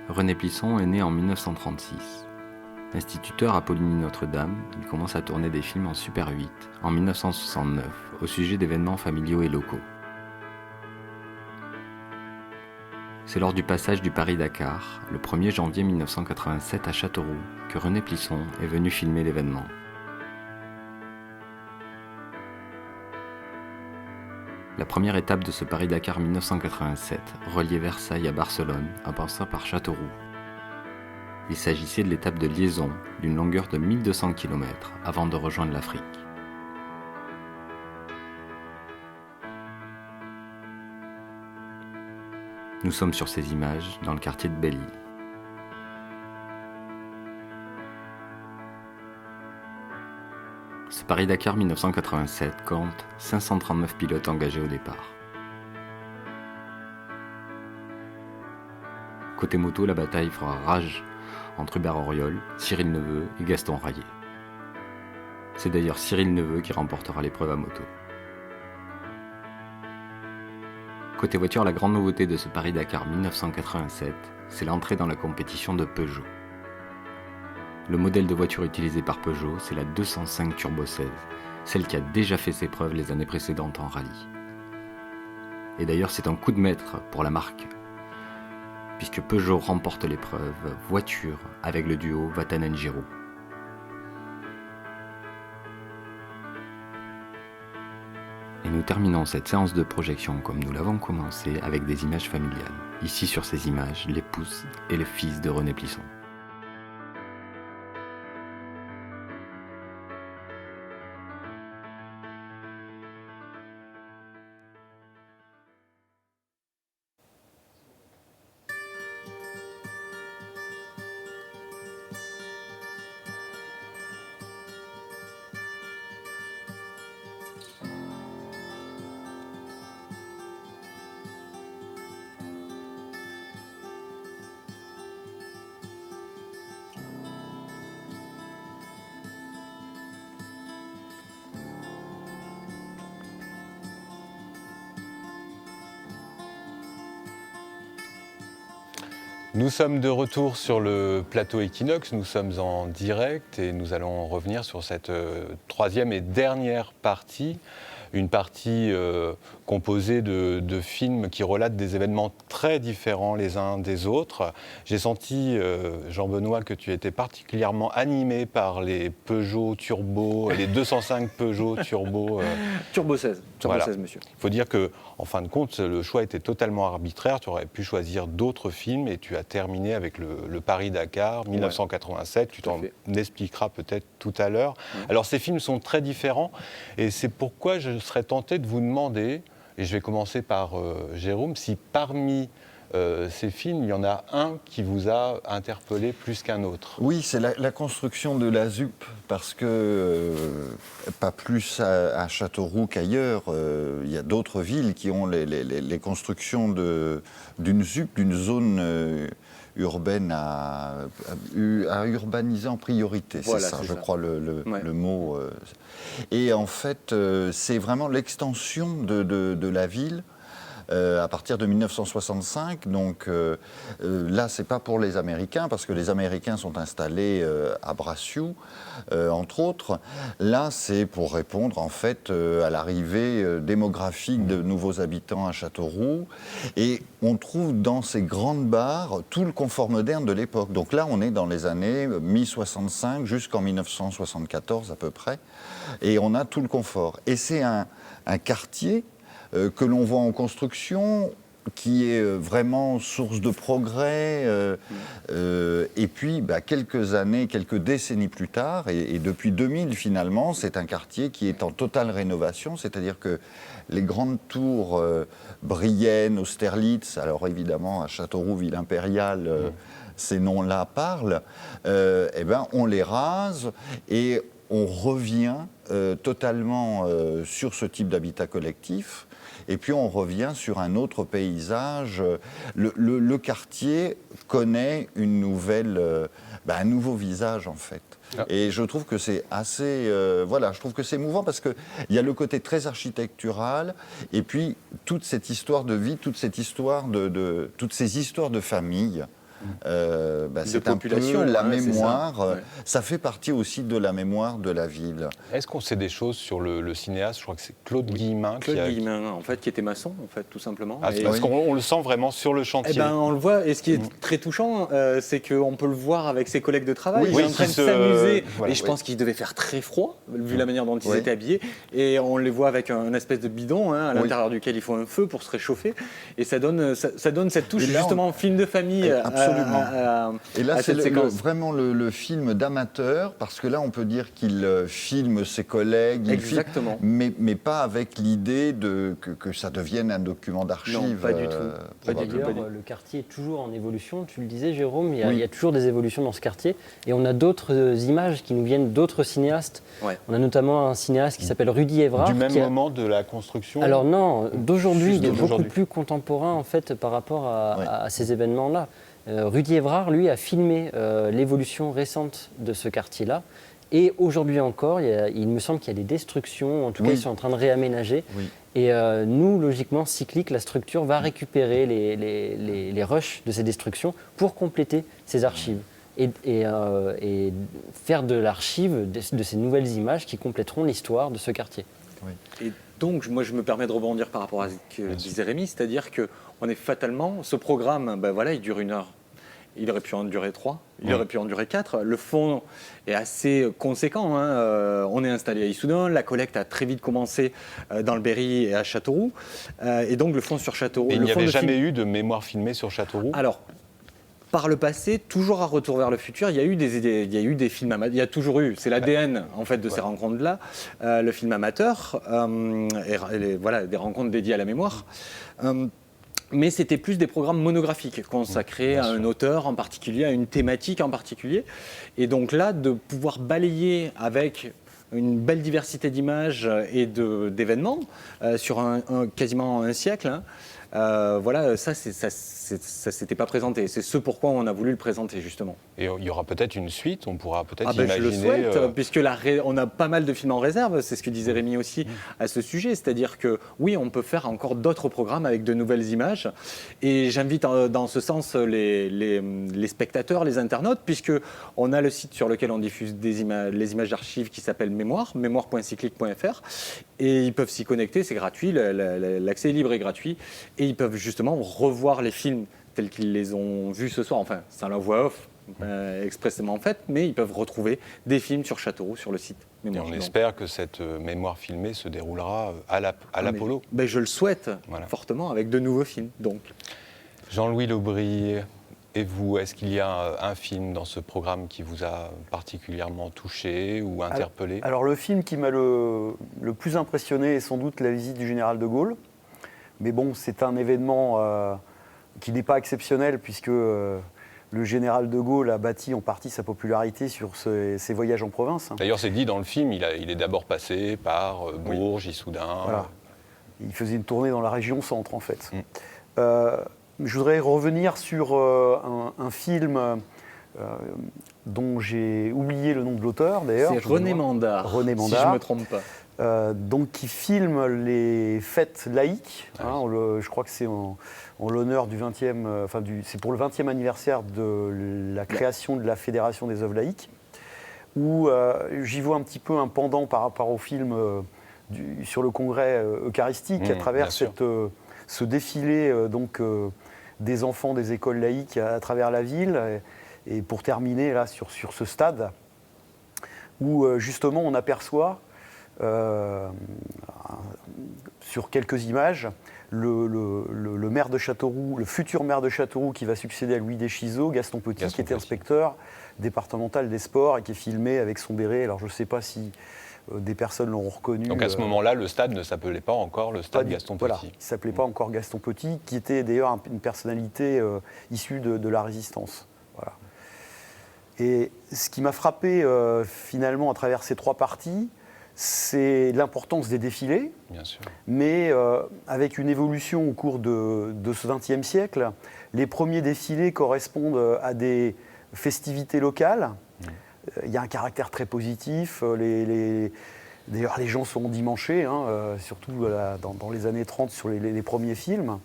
René Plisson est né en 1936. Instituteur à Poligny-Notre-Dame, il commence à tourner des films en Super 8 en 1969 au sujet d'événements familiaux et locaux. C'est lors du passage du Paris-Dakar, le 1er janvier 1987 à Châteauroux, que René Plisson est venu filmer l'événement. La première étape de ce Paris-Dakar 1987 reliait Versailles à Barcelone en passant par Châteauroux. Il s'agissait de l'étape de liaison d'une longueur de 1200 km avant de rejoindre l'Afrique. Nous sommes sur ces images dans le quartier de Belle-Île. Ce Paris-Dakar 1987 compte 539 pilotes engagés au départ. Côté moto, la bataille fera rage entre Hubert Auriol, Cyril Neveu et Gaston Raillet. C'est d'ailleurs Cyril Neveu qui remportera l'épreuve à moto. Côté voiture, la grande nouveauté de ce Paris-Dakar 1987, c'est l'entrée dans la compétition de Peugeot. Le modèle de voiture utilisé par Peugeot, c'est la 205 Turbo 16, celle qui a déjà fait ses preuves les années précédentes en rallye. Et d'ailleurs, c'est un coup de maître pour la marque, puisque Peugeot remporte l'épreuve voiture avec le duo Vatanen-Giraud. Et nous terminons cette séance de projection comme nous l'avons commencé avec des images familiales. Ici sur ces images, l'épouse et le fils de René Plisson. Nous sommes de retour sur le plateau Equinox, nous sommes en direct et nous allons revenir sur cette troisième et dernière partie. Une partie composée de films qui relatent des événements très différents les uns des autres. J'ai senti, Jean-Benoît, que tu étais particulièrement animé par les Peugeot Turbo, les 205 Peugeot Turbo. Turbo 16, Turbo voilà. 16, monsieur. Il faut dire qu'en fin de compte, le choix était totalement arbitraire. Tu aurais pu choisir d'autres films et tu as terminé avec le Paris-Dakar, 1987. Tu t'en expliqueras peut-être tout à l'heure. Alors, ces films sont très différents et c'est pourquoi je serais tenté de vous demander, et je vais commencer par Jérôme, si parmi ces films, il y en a un qui vous a interpellé plus qu'un autre. Oui, c'est la construction de la ZUP, parce que, pas plus à Châteauroux qu'ailleurs, il y a d'autres villes qui ont les constructions d'une ZUP, d'une zone urbaine à urbaniser en priorité. Voilà, c'est ça, je crois, le mot. Et en fait, c'est vraiment l'extension de la ville. À partir de 1965, donc là, c'est pas pour les Américains, parce que les Américains sont installés à Brassiou, entre autres. Là, c'est pour répondre, en fait, à l'arrivée démographique de nouveaux habitants à Châteauroux. Et on trouve dans ces grandes bars tout le confort moderne de l'époque. Donc là, on est dans les années mi-65 jusqu'en 1974 à peu près. Et on a tout le confort. Et c'est un quartier que l'on voit en construction, qui est vraiment source de progrès. Et puis, quelques décennies plus tard, et depuis 2000 finalement, c'est un quartier qui est en totale rénovation, c'est-à-dire que les grandes tours Brienne, Austerlitz, alors évidemment à Châteauroux, ville impériale, ces noms-là parlent, on les rase et on revient totalement sur ce type d'habitat collectif. Et puis on revient sur un autre paysage. Le quartier connaît une nouvelle, un nouveau visage en fait. Ah. Et je trouve que c'est assez, je trouve que c'est émouvant parce qu'il y a le côté très architectural et puis toute cette histoire de vie, toute cette histoire toutes ces histoires de famille. C'est un peu la mémoire, ça fait partie aussi de la mémoire de la ville. Est-ce qu'on sait des choses sur le cinéaste? Je crois que c'est Claude Guillemin. Guillemin, en fait, qui était maçon, en fait, tout simplement. Parce qu'on le sent vraiment sur le chantier. On le voit, et ce qui est très touchant, c'est qu'on peut le voir avec ses collègues de travail, ils sont en train de s'amuser, et je pense qu'il devait faire très froid, vu la manière dont ils étaient habillés, et on les voit avec un espèce de bidon, à l'intérieur duquel il faut un feu pour se réchauffer, et ça donne cette touche, justement, film de famille. Et là, c'est vraiment le film d'amateur, parce que là, on peut dire qu'il filme ses collègues, exactement. Mais pas avec l'idée que ça devienne un document d'archives. Non, pas du tout. D'ailleurs, le quartier est toujours en évolution. Tu le disais, Jérôme, il y a toujours des évolutions dans ce quartier. Et on a d'autres images qui nous viennent d'autres cinéastes. Ouais. On a notamment un cinéaste qui s'appelle Rudy Évrard. Du même moment de la construction? Alors non, d'aujourd'hui, il est beaucoup plus contemporain en fait, par rapport à ces événements-là. Rudy Évrard, lui, a filmé l'évolution récente de ce quartier-là. Et aujourd'hui encore, il me semble qu'il y a des destructions, en tout cas, ils sont en train de réaménager. Oui. Et nous, logiquement, Cyclique, la structure, va récupérer les rushs de ces destructions pour compléter ces archives. Et faire de l'archive de ces nouvelles images qui compléteront l'histoire de ce quartier. Oui. Et donc, moi, je me permets de rebondir par rapport à ce que disait Rémi, c'est-à-dire qu'on est fatalement, ce programme, il dure 1 heure. Il aurait pu en durer 3, il aurait pu en durer 4. Le fond est assez conséquent. On est installé à Issoudun, la collecte a très vite commencé dans le Berry et à Châteauroux. Et donc le fond sur Châteauroux... Et il n'y avait jamais eu de mémoire filmée sur Châteauroux? Alors, par le passé, toujours à Retour vers le futur, il y a eu des films amateurs. Il y a toujours eu, c'est l'ADN en fait de ces rencontres-là, le film amateur, des rencontres dédiées à la mémoire. Mais c'était plus des programmes monographiques consacrés à un auteur en particulier, à une thématique en particulier. Et donc là, de pouvoir balayer avec une belle diversité d'images et d'événements sur quasiment un siècle, Voilà, ça s'était pas présenté. C'est ce pourquoi on a voulu le présenter, justement. Et il y aura peut-être une suite, on pourra peut-être Je le imaginer... souhaite, puisque on a pas mal de films en réserve, c'est ce que disait Rémi aussi à ce sujet, c'est-à-dire que oui, on peut faire encore d'autres programmes avec de nouvelles images, et j'invite dans ce sens les spectateurs, les internautes, puisque on a le site sur lequel on diffuse les images d'archives qui s'appelle mémoire.cyclique.fr, et ils peuvent s'y connecter, c'est gratuit, l'accès est libre et gratuit, et ils peuvent justement revoir les films tels qu'ils les ont vus ce soir, enfin, c'est la voix off, expressément faite, mais ils peuvent retrouver des films sur Châteauroux, sur le site Mémoire. Et on espère que cette mémoire filmée se déroulera à l'Apollo. Je le souhaite fortement, avec de nouveaux films. Donc. Jean-Louis Laubry, et vous, est-ce qu'il y a un film dans ce programme qui vous a particulièrement touché ou interpellé ? Alors le film qui m'a le plus impressionné est sans doute La visite du général de Gaulle. Mais bon, c'est un événement qui n'est pas exceptionnel puisque le général de Gaulle a bâti en partie sa popularité sur ses voyages en province. D'ailleurs, c'est dit dans le film, il est d'abord passé par Bourges, Issoudun. Voilà. Il faisait une tournée dans la région centre, en fait. Je voudrais revenir sur un film dont j'ai oublié le nom de l'auteur, d'ailleurs. C'est René Mandar, si je ne me trompe pas. Donc, qui filme les fêtes laïques. Je crois que c'est en l'honneur du 20e, c'est pour le 20e anniversaire de la création de la Fédération des œuvres laïques, où j'y vois un petit peu un pendant par rapport au film sur le congrès eucharistique, à travers ce défilé des enfants des écoles laïques à travers la ville, et pour terminer là sur ce stade, où justement on aperçoit sur quelques images le maire de Châteauroux, le futur maire de Châteauroux qui va succéder à Louis Deschizot, Gaston Petit, qui était inspecteur départemental des sports et qui est filmé avec son béret. Alors je ne sais pas si des personnes l'ont reconnu. Donc à ce moment-là, le stade ne s'appelait pas encore le stade Gaston Petit. Voilà, il ne s'appelait pas encore Gaston Petit, qui était d'ailleurs une personnalité issue de la Résistance. Voilà. Et ce qui m'a frappé finalement à travers ces trois parties, c'est l'importance des défilés, bien sûr. Mais avec une évolution au cours de ce XXe siècle. Les premiers défilés correspondent à des festivités locales. Il y a un caractère très positif. D'ailleurs, les gens sont endimanchés, surtout dans les années 30 sur les premiers films.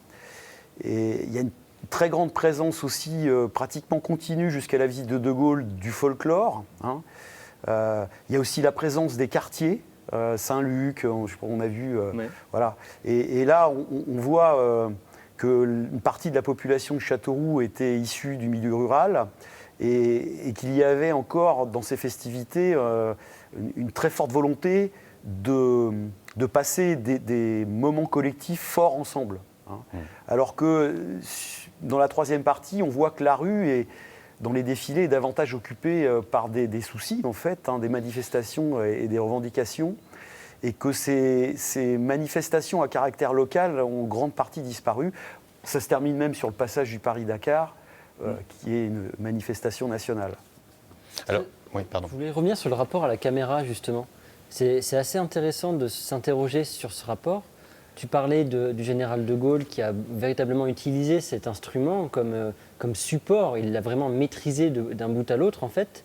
Et il y a une très grande présence aussi, pratiquement continue jusqu'à la visite de Gaulle, du folklore. Il y a aussi la présence des quartiers, Saint-Luc, on a vu. Voilà. Et là, on voit qu'une partie de la population de Châteauroux était issue du milieu rural et qu'il y avait encore dans ces festivités une très forte volonté de passer des moments collectifs forts ensemble. Alors que dans la troisième partie, on voit que la rue dans les défilés est davantage occupée par des soucis, en fait, des manifestations et des revendications, et que ces manifestations à caractère local ont en grande partie disparu. Ça se termine même sur le passage du Paris-Dakar, qui est une manifestation nationale. Alors, oui, pardon. Je voulais revenir sur le rapport à la caméra, justement. C'est assez intéressant de s'interroger sur ce rapport. Tu parlais du général de Gaulle qui a véritablement utilisé cet instrument comme support. Il l'a vraiment maîtrisé d'un bout à l'autre, en fait.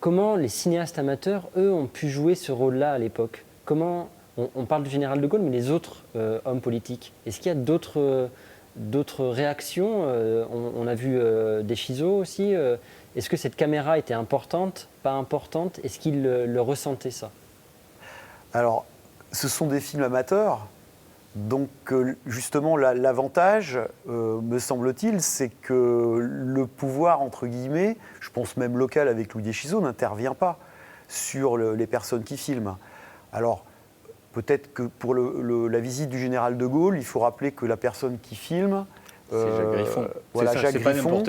Comment les cinéastes amateurs, eux, ont pu jouer ce rôle-là à l'époque ? Comment on parle du général de Gaulle, mais les autres hommes politiques. Est-ce qu'il y a d'autres réactions ? On a vu Deschizot aussi. Est-ce que cette caméra était importante, pas importante ? Est-ce qu'il le ressentait, ça ? Alors, ce sont des films amateurs, donc justement l'avantage, me semble-t-il, c'est que le pouvoir, entre guillemets, je pense même local avec Louis Deschizot, n'intervient pas sur les personnes qui filment. Alors, peut-être que pour la visite du général de Gaulle, il faut rappeler que la personne qui filme, c'est Jacques Griffon. Jacques Griffon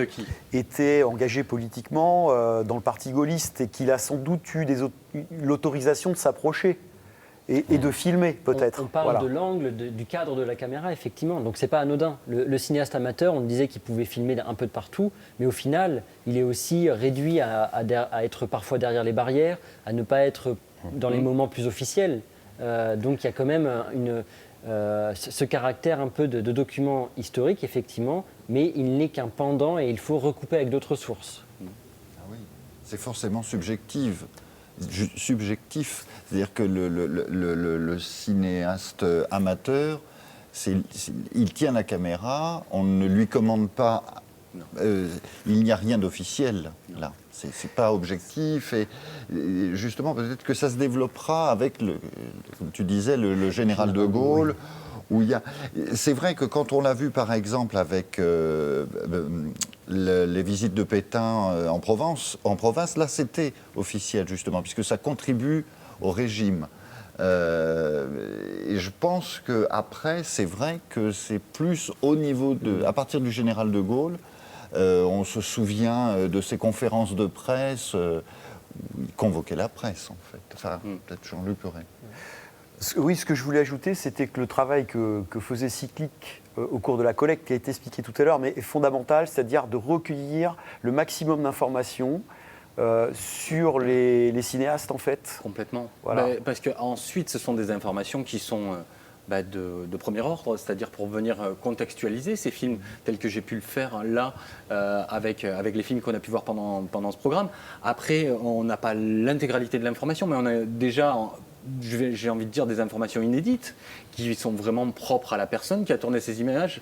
était engagé politiquement dans le parti gaulliste et qu'il a sans doute eu l'autorisation de s'approcher. Et de filmer, peut-être. On parle de l'angle, du cadre de la caméra, effectivement. Donc, c'est pas anodin. Le cinéaste amateur, on disait qu'il pouvait filmer un peu de partout, mais au final, il est aussi réduit à être parfois derrière les barrières, à ne pas être dans les moments plus officiels. Donc, il y a quand même ce caractère un peu de document historique, effectivement, mais il n'est qu'un pendant et il faut recouper avec d'autres sources. Ah oui, c'est forcément subjectif. C'est-à-dire que le cinéaste amateur, il tient la caméra, on ne lui commande pas, il n'y a rien d'officiel là. C'est pas objectif et justement peut-être que ça se développera avec, comme tu disais, le général de Gaulle. Où c'est vrai que quand on l'a vu par exemple avec les visites de Pétain en province, là c'était officiel justement, puisque ça contribue au régime. Et je pense qu'après, c'est vrai que c'est plus au niveau à partir du général de Gaulle, on se souvient de ces conférences de presse, il convoquait la presse en fait. Enfin, peut-être Jean-Luc aurait. Oui, ce que je voulais ajouter, c'était que le travail que faisait Cyclic au cours de la collecte, qui a été expliqué tout à l'heure, mais est fondamental, c'est-à-dire de recueillir le maximum d'informations sur les cinéastes, en fait. Complètement. Voilà. Parce qu'ensuite, ce sont des informations qui sont de premier ordre, c'est-à-dire pour venir contextualiser ces films tels que j'ai pu le faire là avec les films qu'on a pu voir pendant ce programme. Après, on n'a pas l'intégralité de l'information, mais on a déjà... j'ai envie de dire des informations inédites qui sont vraiment propres à la personne qui a tourné ces images.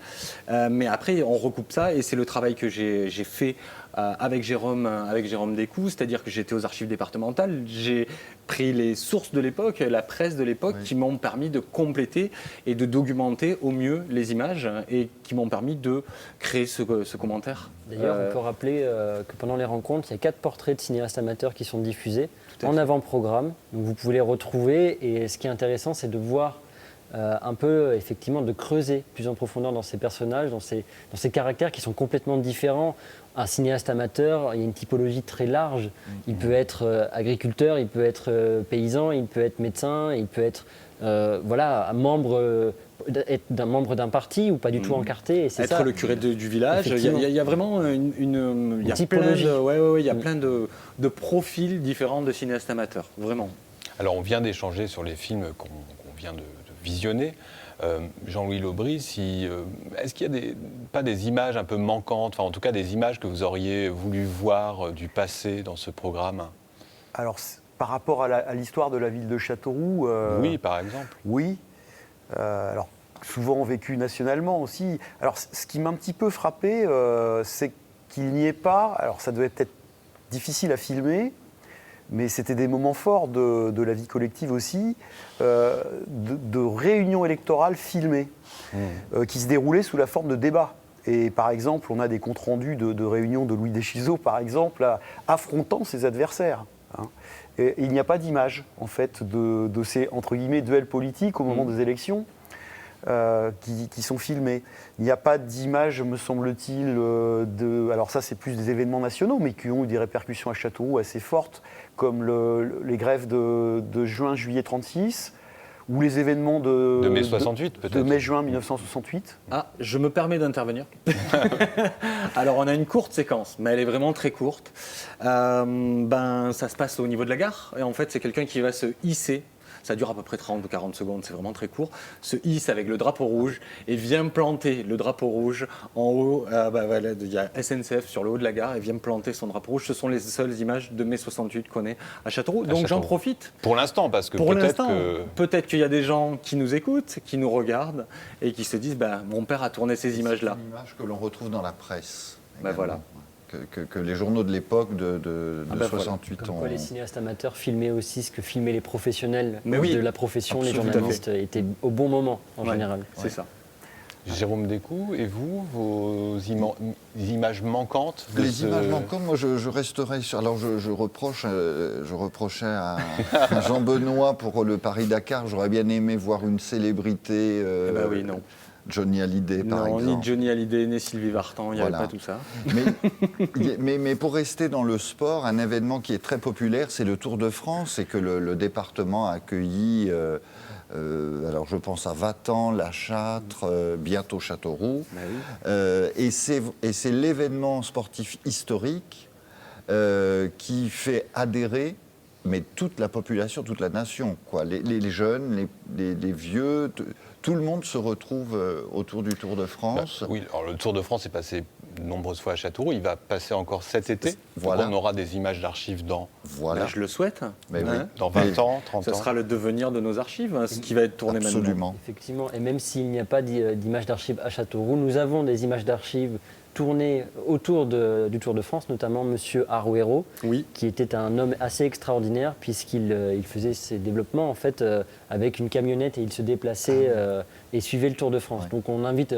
Mais après, on recoupe ça et c'est le travail que j'ai fait avec Jérôme Descoux, c'est-à-dire que j'étais aux archives départementales, j'ai pris les sources de l'époque, la presse de l'époque, qui m'ont permis de compléter et de documenter au mieux les images et qui m'ont permis de créer ce commentaire. D'ailleurs, on peut rappeler que pendant les rencontres, il y a 4 portraits de cinéastes amateurs qui sont diffusés en avant-programme. Donc vous pouvez les retrouver et ce qui est intéressant, c'est de voir un peu, effectivement, de creuser plus en profondeur dans ces personnages, dans ces caractères qui sont complètement différents. Un cinéaste amateur, il y a une typologie très large. Il peut être agriculteur, il peut être paysan, il peut être médecin, il peut être membre d'un parti ou pas du tout encarté. Et c'est être ça, le curé du village. Il y a vraiment une typologie. Il y a plein de profils différents de cinéastes amateurs, vraiment. Alors on vient d'échanger sur les films qu'on vient de visionner. Jean-Louis Laubry, est-ce qu'il y a pas des images un peu manquantes, enfin en tout cas des images que vous auriez voulu voir du passé dans ce programme? Alors, par rapport à l'histoire de la ville de Châteauroux... oui, par exemple. Oui. Alors, souvent vécu nationalement aussi. Alors, ce qui m'a un petit peu frappé, c'est qu'il n'y ait pas... Alors, ça devait peut-être difficile à filmer, mais c'était des moments forts de la vie collective aussi, de réunions électorales filmées, qui se déroulaient sous la forme de débats. Et par exemple, on a des comptes rendus de réunions de Louis Deschizot, par exemple, affrontant ses adversaires. Hein. Et il n'y a pas d'image, en fait, de ces, entre guillemets, duels politiques au moment des élections qui sont filmés. Il n'y a pas d'image, me semble-t-il, alors ça, c'est plus des événements nationaux, mais qui ont eu des répercussions à Châteauroux assez fortes, comme les grèves de juin-juillet 36, ou les événements de mai 68, peut-être. De mai-juin 1968. Ah, je me permets d'intervenir. Alors, on a une courte séquence, mais elle est vraiment très courte. Ça se passe au niveau de la gare. Et en fait, c'est quelqu'un qui va se hisser. Ça dure à peu près 30 ou 40 secondes, c'est vraiment très court. Se hisse avec le drapeau rouge et vient planter le drapeau rouge en haut. Il y a SNCF sur le haut de la gare et vient planter son drapeau rouge. Ce sont les seules images de mai 68 qu'on ait à Châteauroux. Donc j'en profite. Pour l'instant, parce que peut-être qu'il y a des gens qui nous écoutent, qui nous regardent et qui se disent mon père a tourné ces images-là. C'est une image que l'on retrouve dans la presse. Voilà. Que les journaux de l'époque de 68 Comme ont... quoi les cinéastes amateurs filmaient aussi ce que filmaient les professionnels de la profession, absolument, les journalistes étaient au bon moment en général. C'est ça. Jérôme Descoux, et vous, vos images manquantes Les images manquantes, moi je resterai sur... Alors je reprochais à Jean Benoît pour le Paris-Dakar, j'aurais bien aimé voir une célébrité... non. Johnny Hallyday, par exemple. Ni Johnny Hallyday, ni Sylvie Vartan, il n'y avait pas tout ça. Mais pour rester dans le sport, un événement qui est très populaire, c'est le Tour de France, et que le département a accueilli, alors je pense à Vatan, La Châtre, bientôt Châteauroux. Et c'est l'événement sportif historique qui fait adhérer mais toute la population, toute la nation, quoi. Les jeunes, les vieux, tout le monde se retrouve autour du Tour de France. Oui, alors le Tour de France est passé de nombreuses fois à Châteauroux, il va passer encore cet été. Voilà. Donc on aura des images d'archives dans Voilà. Je le souhaite. Mais oui. Dans 20 ans, 30 Ce ans. sera le devenir de nos archives, ce qui va être tourné maintenant. Absolument. Effectivement, et même s'il n'y a pas d'images d'archives à Châteauroux, nous avons des images d'archives tournées autour du Tour de France, notamment Monsieur Arouero, Oui. qui était un homme assez extraordinaire puisqu'il il faisait ses développements en fait avec une camionnette et il se déplaçait et suivait le Tour de France. Ouais. Donc on invite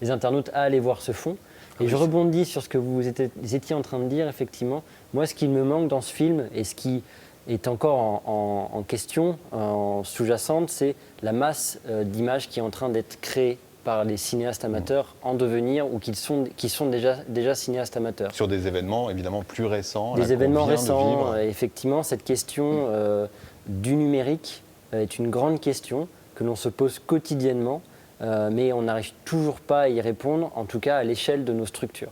les internautes à aller voir ce fond. Et je rebondis sur ce que vous étiez en train de dire, effectivement. Moi, ce qui me manque dans ce film et ce qui est encore en question, en sous-jacente, c'est la masse d'images qui est en train d'être créée par les cinéastes amateurs en devenir ou qui sont déjà cinéastes amateurs. Sur des événements évidemment plus récents. là, Des qu'on événements vient de récents, vivre. effectivement, cette question du numérique est une grande question que l'on se pose quotidiennement, mais on n'arrive toujours pas à y répondre, en tout cas à l'échelle de nos structures.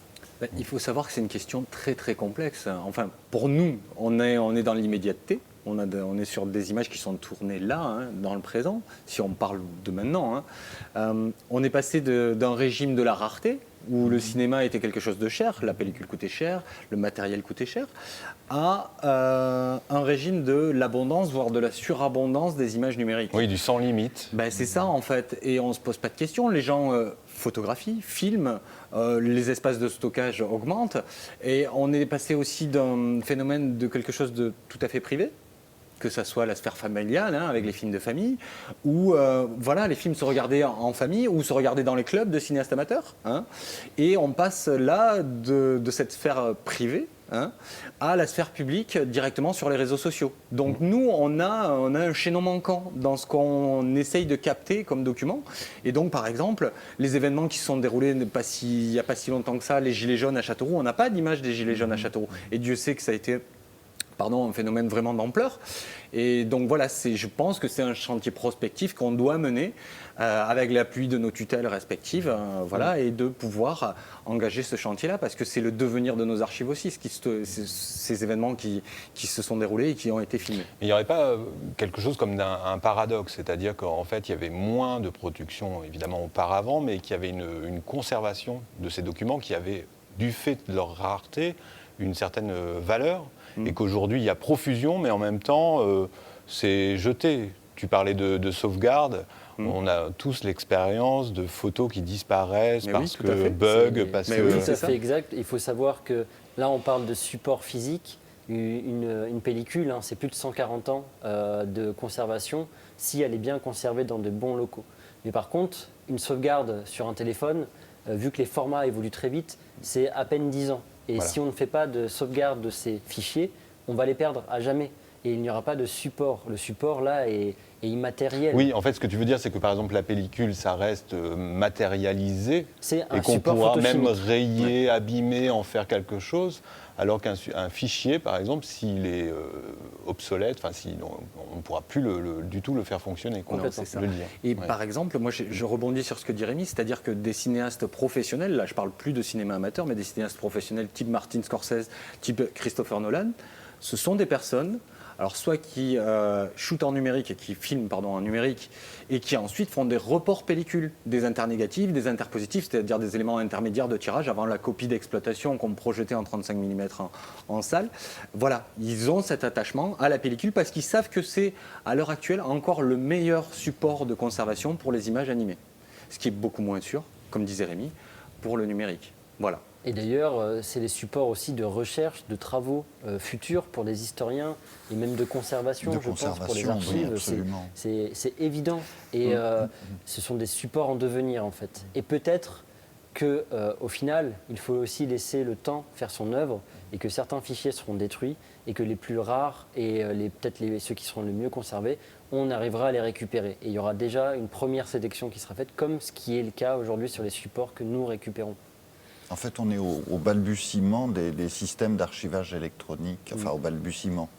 Il faut savoir que c'est une question très très complexe. Enfin, pour nous, on est dans l'immédiateté. On est sur des images qui sont tournées là, hein, dans le présent, si on parle de maintenant. Hein. On est passé d'un régime de la rareté, où le cinéma était quelque chose de cher, la pellicule coûtait cher, le matériel coûtait cher, à un régime de l'abondance, voire de la surabondance des images numériques. Oui, du sans limite. Ben, c'est ça en fait, et on ne se pose pas de questions. Les gens photographient, filment, les espaces de stockage augmentent, et on est passé aussi d'un phénomène de quelque chose de tout à fait privé, que ça soit la sphère familiale, hein, avec les films de famille, ou voilà, les films se regardaient en famille, ou se regardaient dans les clubs de cinéastes amateurs. Hein, et on passe là de cette sphère privée, hein, à la sphère publique directement sur les réseaux sociaux. Donc nous, on a un chaînon manquant dans ce qu'on essaye de capter comme document. Et donc, par exemple, les événements qui se sont déroulés il n'y a pas si longtemps que ça, les Gilets jaunes à Châteauroux, on n'a pas d'image des Gilets jaunes à Châteauroux. Et Dieu sait que ça a été un phénomène vraiment d'ampleur. Et donc voilà, je pense que c'est un chantier prospectif qu'on doit mener avec l'appui de nos tutelles respectives, voilà, et de pouvoir engager ce chantier-là, parce que c'est le devenir de nos archives aussi, ces événements qui se sont déroulés et qui ont été filmés. Mais il n'y aurait pas quelque chose comme un paradoxe, c'est-à-dire qu'en fait, il y avait moins de production, évidemment, auparavant, mais qu'il y avait une conservation de ces documents qui avaient, du fait de leur rareté, une certaine valeur, et qu'aujourd'hui, il y a profusion, mais en même temps, c'est jeté. Tu parlais de sauvegarde. On a tous l'expérience de photos qui disparaissent parce que bug, parce que... Oui, tout à fait exact. Il faut savoir que là, on parle de support physique. Une pellicule, hein, c'est plus de 140 ans de conservation si elle est bien conservée dans de bons locaux. Mais par contre, une sauvegarde sur un téléphone, vu que les formats évoluent très vite, c'est à peine 10 ans. Et voilà. Si on ne fait pas de sauvegarde de ces fichiers, on va les perdre à jamais. Et il n'y aura pas de support. Le support, là, est immatériel. Oui, en fait, ce que tu veux dire, c'est que par exemple, la pellicule, ça reste matérialisé. C'est un et qu'on support pourra même photochimique. rayer, abîmer, en faire quelque chose. Alors qu'un fichier, par exemple, s'il est obsolète, on ne pourra plus du tout le faire fonctionner. Complètement, c'est ça. Le dire. Et par exemple, moi je rebondis sur ce que dit Rémi, c'est-à-dire que des cinéastes professionnels, là je parle plus de cinéma amateur, mais des cinéastes professionnels type Martin Scorsese, type Christopher Nolan, ce sont des personnes, alors soit qui shootent en numérique et qui filment en numérique et qui ensuite font des reports pellicules, des internégatifs, des interpositifs, c'est-à-dire des éléments intermédiaires de tirage avant la copie d'exploitation qu'on projetait en 35 mm en salle. Voilà, ils ont cet attachement à la pellicule parce qu'ils savent que c'est à l'heure actuelle encore le meilleur support de conservation pour les images animées. Ce qui est beaucoup moins sûr, comme disait Rémi, pour le numérique. Voilà. Et d'ailleurs, c'est les supports aussi de recherche, de travaux futurs pour les historiens et même de conservation, je pense, pour les archives. Oui, c'est évident. Et ce sont des supports en devenir, en fait. Et peut-être qu'au final, il faut aussi laisser le temps faire son œuvre et que certains fichiers seront détruits et que les plus rares et peut-être ceux qui seront le mieux conservés, on arrivera à les récupérer. Et il y aura déjà une première sélection qui sera faite, comme ce qui est le cas aujourd'hui sur les supports que nous récupérons. En fait, on est au balbutiement des systèmes d'archivage électronique, enfin au balbutiement.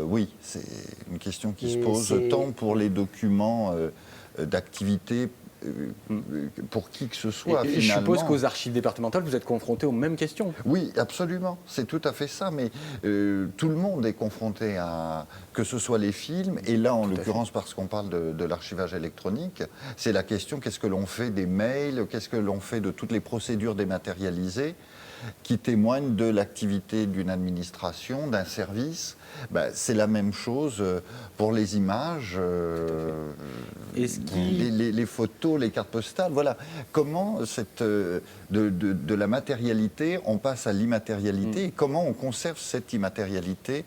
Oui, c'est une question qui se pose tant pour les documents d'activité pour qui que ce soit. Et je finalement. suppose qu'aux archives départementales, vous êtes confrontés aux mêmes questions. Oui, absolument, c'est tout à fait ça, mais tout le monde est confronté à, que ce soit les films, et là en l'occurrence parce qu'on parle de l'archivage électronique, c'est la question qu'est-ce que l'on fait des mails, qu'est-ce que l'on fait de toutes les procédures dématérialisées qui témoignent de l'activité d'une administration, d'un service. Ben, c'est la même chose pour les images, les photos, les cartes postales. Voilà. Comment de la matérialité, on passe à l'immatérialité et comment on conserve cette immatérialité.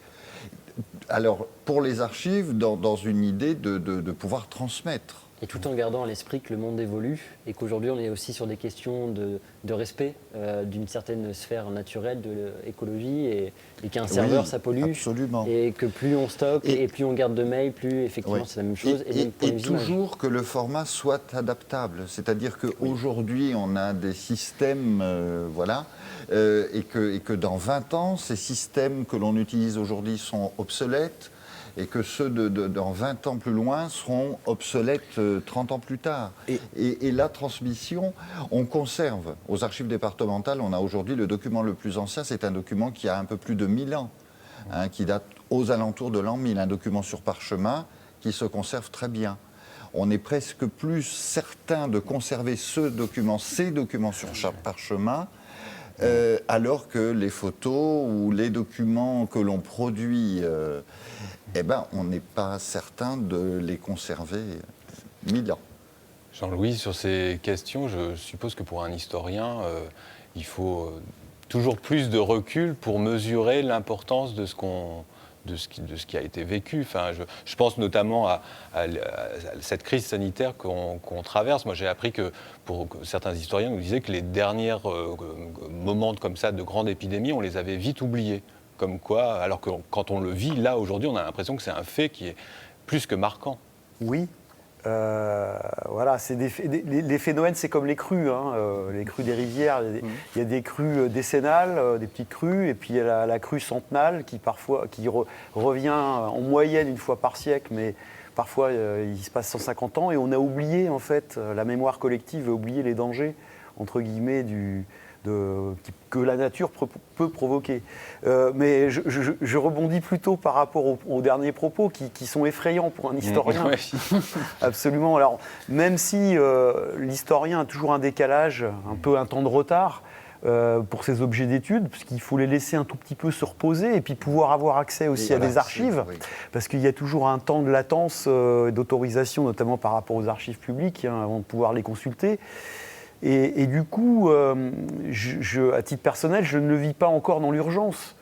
Alors, pour les archives, dans une idée de pouvoir transmettre. Et tout en gardant à l'esprit que le monde évolue et qu'aujourd'hui on est aussi sur des questions de respect d'une certaine sphère naturelle de l'écologie et qu'un serveur ça pollue. Absolument. Et que plus on stocke et plus on garde de mails, plus effectivement c'est la même chose. Et toujours que le format soit adaptable. C'est-à-dire qu'aujourd'hui on a des systèmes, et que dans 20 ans, ces systèmes que l'on utilise aujourd'hui sont obsolètes. Et que ceux dans 20 ans plus loin seront obsolètes 30 ans plus tard. Et la transmission, on conserve. Aux archives départementales, on a aujourd'hui le document le plus ancien, c'est un document qui a un peu plus de 1000 ans, qui date aux alentours de l'an 1000, un document sur parchemin qui se conserve très bien. On est presque plus certain de conserver ces documents sur parchemin, alors que les photos ou les documents que l'on produit, on n'est pas certain de les conserver 1000 ans. Jean-Louis, sur ces questions, je suppose que pour un historien, il faut toujours plus de recul pour mesurer l'importance de ce qui a été vécu. Enfin, je pense notamment à cette crise sanitaire qu'on traverse. Moi, j'ai appris que certains historiens nous disaient que les derniers moments comme ça de grande épidémie, on les avait vite oubliés. Comme quoi, alors que quand on le vit, là, aujourd'hui, on a l'impression que c'est un fait qui est plus que marquant. Oui. Voilà, les faits Noël, c'est comme les crues. Les crues des rivières, il y a des crues décennales, des petites crues, et puis il y a la crue centenale qui revient en moyenne une fois par siècle, mais parfois il se passe 150 ans, et on a oublié, en fait, la mémoire collective a oublié les dangers, entre guillemets, que la nature peut provoquer. Mais je rebondis plutôt par rapport aux derniers propos qui sont effrayants pour un historien. Absolument. Alors, même si l'historien a toujours un décalage, un temps de retard pour ses objets d'étude, parce qu'il faut les laisser un tout petit peu se reposer et puis pouvoir avoir accès aussi à des archives, parce qu'il y a toujours un temps de latence d'autorisation, notamment par rapport aux archives publiques, avant de pouvoir les consulter. Et du coup, à titre personnel, je ne le vis pas encore dans l'urgence.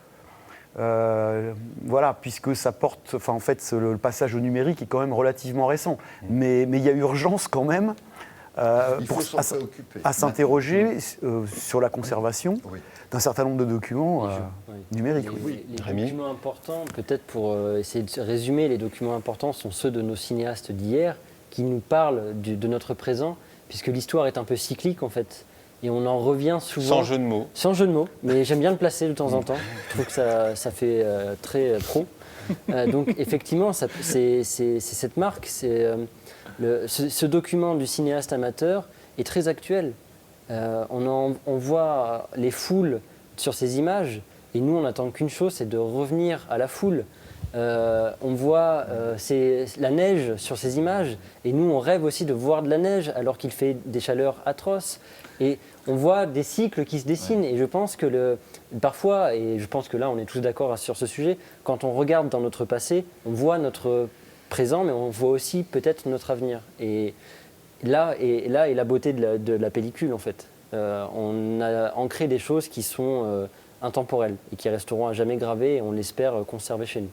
Voilà, puisque ça porte, en fait, le passage au numérique est quand même relativement récent. Mais il y a urgence quand même à s'interroger sur la conservation d'un certain nombre de documents numériques. Les documents importants, peut-être pour essayer de résumer, les documents importants sont ceux de nos cinéastes d'hier qui nous parlent de notre présent, puisque l'histoire est un peu cyclique en fait, et on en revient souvent... Sans jeu de mots. Sans jeu de mots, mais j'aime bien le placer de temps en temps, je trouve que ça fait très pro. Donc effectivement, c'est cette marque, ce document du cinéaste amateur est très actuel. On voit les foules sur ces images, et nous on n'attend qu'une chose, c'est de revenir à la foule. On voit la neige sur ces images, et nous on rêve aussi de voir de la neige alors qu'il fait des chaleurs atroces, et on voit des cycles qui se dessinent. Et je pense que parfois, et je pense que là on est tous d'accord sur ce sujet, quand on regarde dans notre passé, on voit notre présent, mais on voit aussi peut-être notre avenir. Et là est la beauté de la pellicule en fait. On a ancré des choses qui sont intemporelles et qui resteront à jamais gravées, et on l'espère conservées chez nous.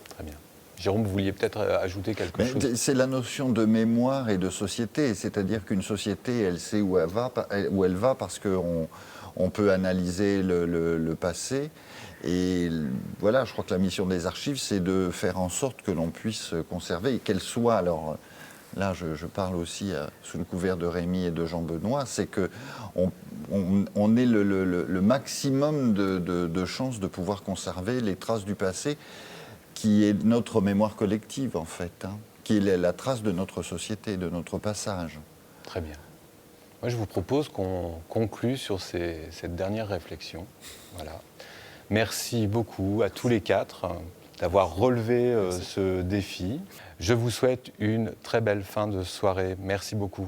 Très bien. Jérôme, vous vouliez peut-être ajouter quelque chose ? C'est la notion de mémoire et de société, c'est-à-dire qu'une société, elle sait où elle va parce qu'on peut analyser le passé. Et voilà, je crois que la mission des archives, c'est de faire en sorte que l'on puisse conserver, et qu'elle soit, alors là je parle aussi sous le couvert de Rémi et de Jean-Benoît, c'est qu'on ait le maximum de chances de pouvoir conserver les traces du passé, qui est notre mémoire collective en fait, qui est la trace de notre société, de notre passage. Très bien. Moi, je vous propose qu'on conclue sur cette dernière réflexion. Voilà. Merci beaucoup à tous les quatre d'avoir relevé ce défi. Je vous souhaite une très belle fin de soirée. Merci beaucoup.